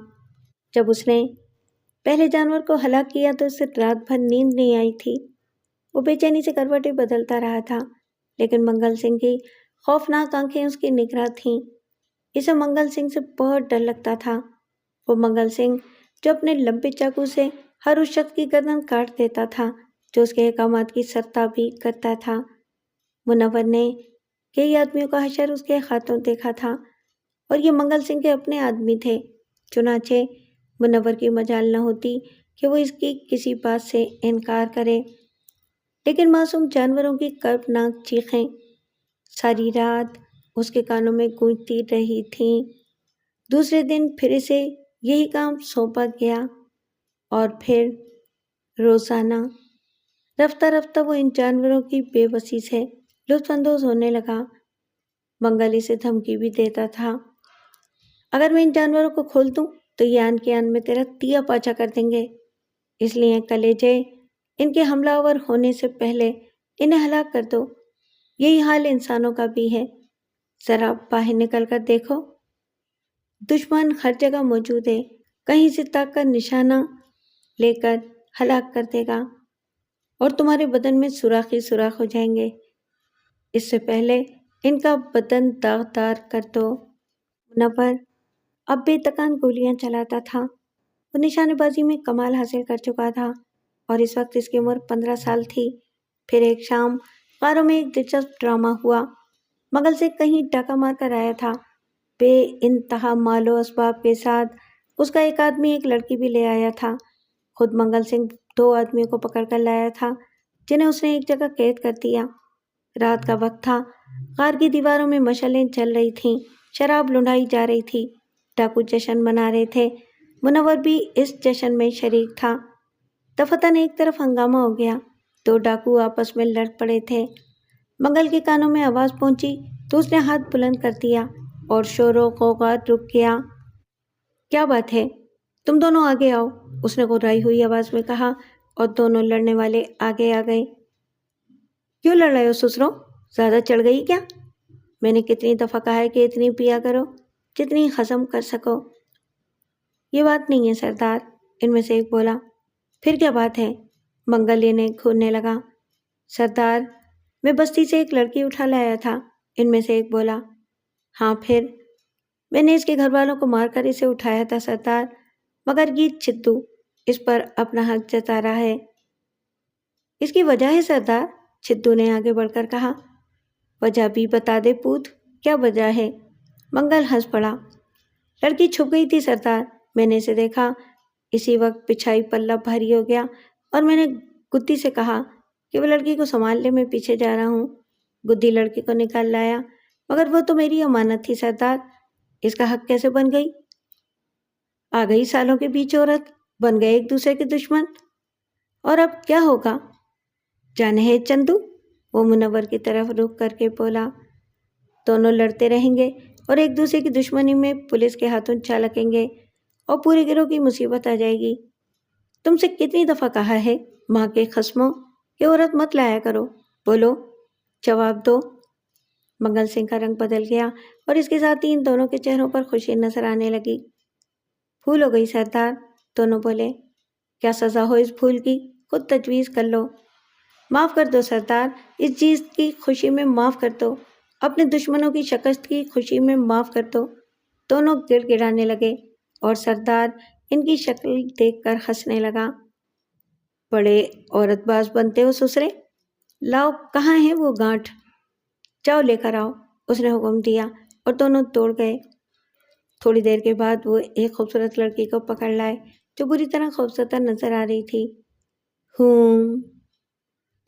جب اس نے پہلے جانور کو ہلاک کیا تو اسے رات بھر نیند نہیں آئی تھی، وہ بے چینی سے کروٹیں بدلتا رہا تھا، لیکن منگل سنگھ کی خوفناک آنکھیں اس کی نگراں تھیں۔ اسے منگل سنگھ سے بہت ڈر لگتا تھا۔ وہ منگل سنگھ جو اپنے لمبے چاقو سے ہر اس شخص کی گردن کاٹ دیتا تھا جو اس کے احکامات کی سرتابی کرتا تھا۔ منور نے کئی آدمیوں کا حشر اس کے ہاتھوں دیکھا تھا اور یہ منگل سنگھ کے اپنے آدمی تھے۔ چنانچہ منور کی مجال نہ ہوتی کہ وہ اس کی کسی بات سے انکار کرے، لیکن معصوم جانوروں کی کربناک چیخیں ساری رات اس کے کانوں میں گونجتی رہی تھیں۔ دوسرے دن پھر اسے یہی کام سونپا گیا اور پھر روزانہ رفتہ رفتہ وہ ان جانوروں کی بے بسی سے لطف اندوز ہونے لگا۔ منگل اسے دھمکی بھی دیتا تھا، اگر میں ان جانوروں کو کھول دوں تو یہ آن کے آن میں تیرا تیا پاچا کر دیں گے، اس لیے کلیجے ان کے حملہ آور ہونے سے پہلے انہیں ہلاک کر دو۔ یہی حال انسانوں کا بھی ہے، ذرا باہر نکل کر دیکھو، دشمن ہر جگہ موجود ہے، کہیں سے طاق کا نشانہ لے کر ہلاک کر دے گا اور تمہارے بدن میں سوراخ ہی سوراخ ہو جائیں گے۔ اس سے پہلے ان کا بدن داغدار کر دو۔ منور اب بے تکان گولیاں چلاتا تھا، وہ نشانے بازی میں کمال حاصل کر چکا تھا اور اس وقت اس کی عمر 15 سال تھی۔ پھر ایک شام غاروں میں ایک دلچسپ ڈرامہ ہوا۔ منگل سے کہیں ڈاکہ مار کر آیا تھا، بے انتہا مال و اسباب کے ساتھ اس کا ایک آدمی ایک لڑکی بھی لے آیا تھا۔ خود منگل سنگھ 2 آدمیوں کو پکڑ کر لایا تھا جنہیں اس نے ایک جگہ قید کر دیا۔ رات کا وقت تھا، غار کی دیواروں میں مشعلیں جل رہی تھیں، شراب لنڈائی جا رہی تھی، ڈاکو جشن منا رہے تھے۔ منور بھی اس جشن میں شریک تھا۔ دفتن ایک طرف ہنگامہ ہو گیا، 2 ڈاکو آپس میں لڑ پڑے تھے۔ منگل کے کانوں میں آواز پہنچی تو اس نے ہاتھ بلند کر دیا اور شور و غوغا رک گیا۔ کیا بات ہے، تم دونوں آگے آؤ، اس نے گھبرائی ہوئی آواز میں کہا اور دونوں لڑنے والے آگے آ گئے۔ کیوں لڑ رہے ہو سسرو؟ زیادہ چڑھ گئی کیا؟ میں نے کتنی دفعہ کہا ہے کہ اتنی پیا کرو جتنی ہضم کر سکو۔ یہ بات نہیں ہے سردار، ان میں سے ایک بولا۔ پھر کیا بات ہے؟ منگل انہیں گھورنے لگا۔ سردار، میں بستی سے ایک لڑکی اٹھا لایا تھا، ان میں سے ایک بولا۔ ہاں پھر؟ میں نے اس کے گھر والوں کو مار کر اسے اٹھایا تھا سردار، مگر یہ چھدو اس پر اپنا حق جتا رہا ہے۔ اس کی وجہ ہے سردار، چھدو نے آگے بڑھ کر کہا۔ وجہ بھی بتا دے پوت، کیا وجہ ہے؟ منگل ہنس پڑا۔ لڑکی چھپ گئی تھی سردار، میں نے اسے دیکھا، اسی وقت پچھائی پلہ بھاری ہو گیا اور میں نے گدی سے کہا کہ وہ لڑکی کو سنبھال لے، میں پیچھے جا رہا ہوں۔ گدی لڑکی کو نکال لایا، مگر وہ تو میری امانت تھی سردار، اس کا حق کیسے بن گئی؟ آ گئی سالوں کے بیچ عورت، بن گئے ایک دوسرے کے دشمن، اور اب کیا ہوگا؟ جانے ہے چندو، وہ منور کی طرف رخ کر کے بولا۔ دونوں لڑتے رہیں گے اور ایک دوسرے کی دشمنی میں پولیس کے ہاتھوں چالکیں گے اور پورے گروہ کی مصیبت آ جائے گی۔ تم سے کتنی دفعہ کہا ہے ماں کے خصموں کہ عورت مت لایا کرو، بولو، جواب دو۔ منگل سنگھ کا رنگ بدل گیا اور اس کے ساتھ ہی ان دونوں کے چہروں پر خوشی نظر آنے لگی۔ بھول ہو گئی سردار، دونوں بولے۔ کیا سزا ہو اس بھول کی، خود تجویز کر لو۔ معاف کر دو سردار، اس چیز کی خوشی میں معاف کر دو، اپنے دشمنوں کی شکست کی خوشی میں معاف کر دو۔ دونوں گڑ گڑانے لگے اور سردار ان کی شکل دیکھ کر ہنسنے لگا۔ بڑے عورت باز بنتے ہو سسرے، لاؤ کہاں ہے وہ گانٹھ، جاؤ لے کر آؤ، اس نے حکم دیا اور دونوں دوڑ گئے۔ تھوڑی دیر کے بعد وہ ایک خوبصورت لڑکی کو پکڑ لائے جو بری طرح خوفزدہ نظر آ رہی تھی۔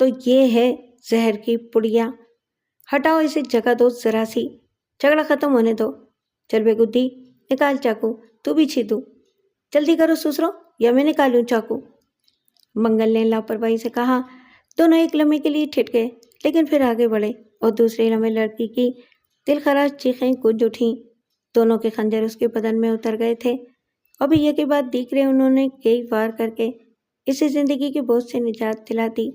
تو یہ ہے زہر کی پڑیا، ہٹاؤ اسے، جگہ دو ذرا سی، جھگڑا ختم ہونے دو۔ چل بے گدی، نکال چاقو، تو بھی چھدو، جلدی کرو سسرو یا میں نکالوں چاقو۔ منگل نے لاپرواہی سے کہا۔ دونوں ایک لمحے کے لیے ٹھٹ گئے، لیکن پھر آگے بڑھے اور دوسرے لمحے لڑکی کی دل خراش چیخیں گونج اٹھیں۔ دونوں کے خنجر اس کے بدن میں اتر گئے تھے۔ ابھی یہ کے بعد دیکھ رہے انہوں نے کئی وار کر کے اسے زندگی کے بوجھ سے نجات دلا دی۔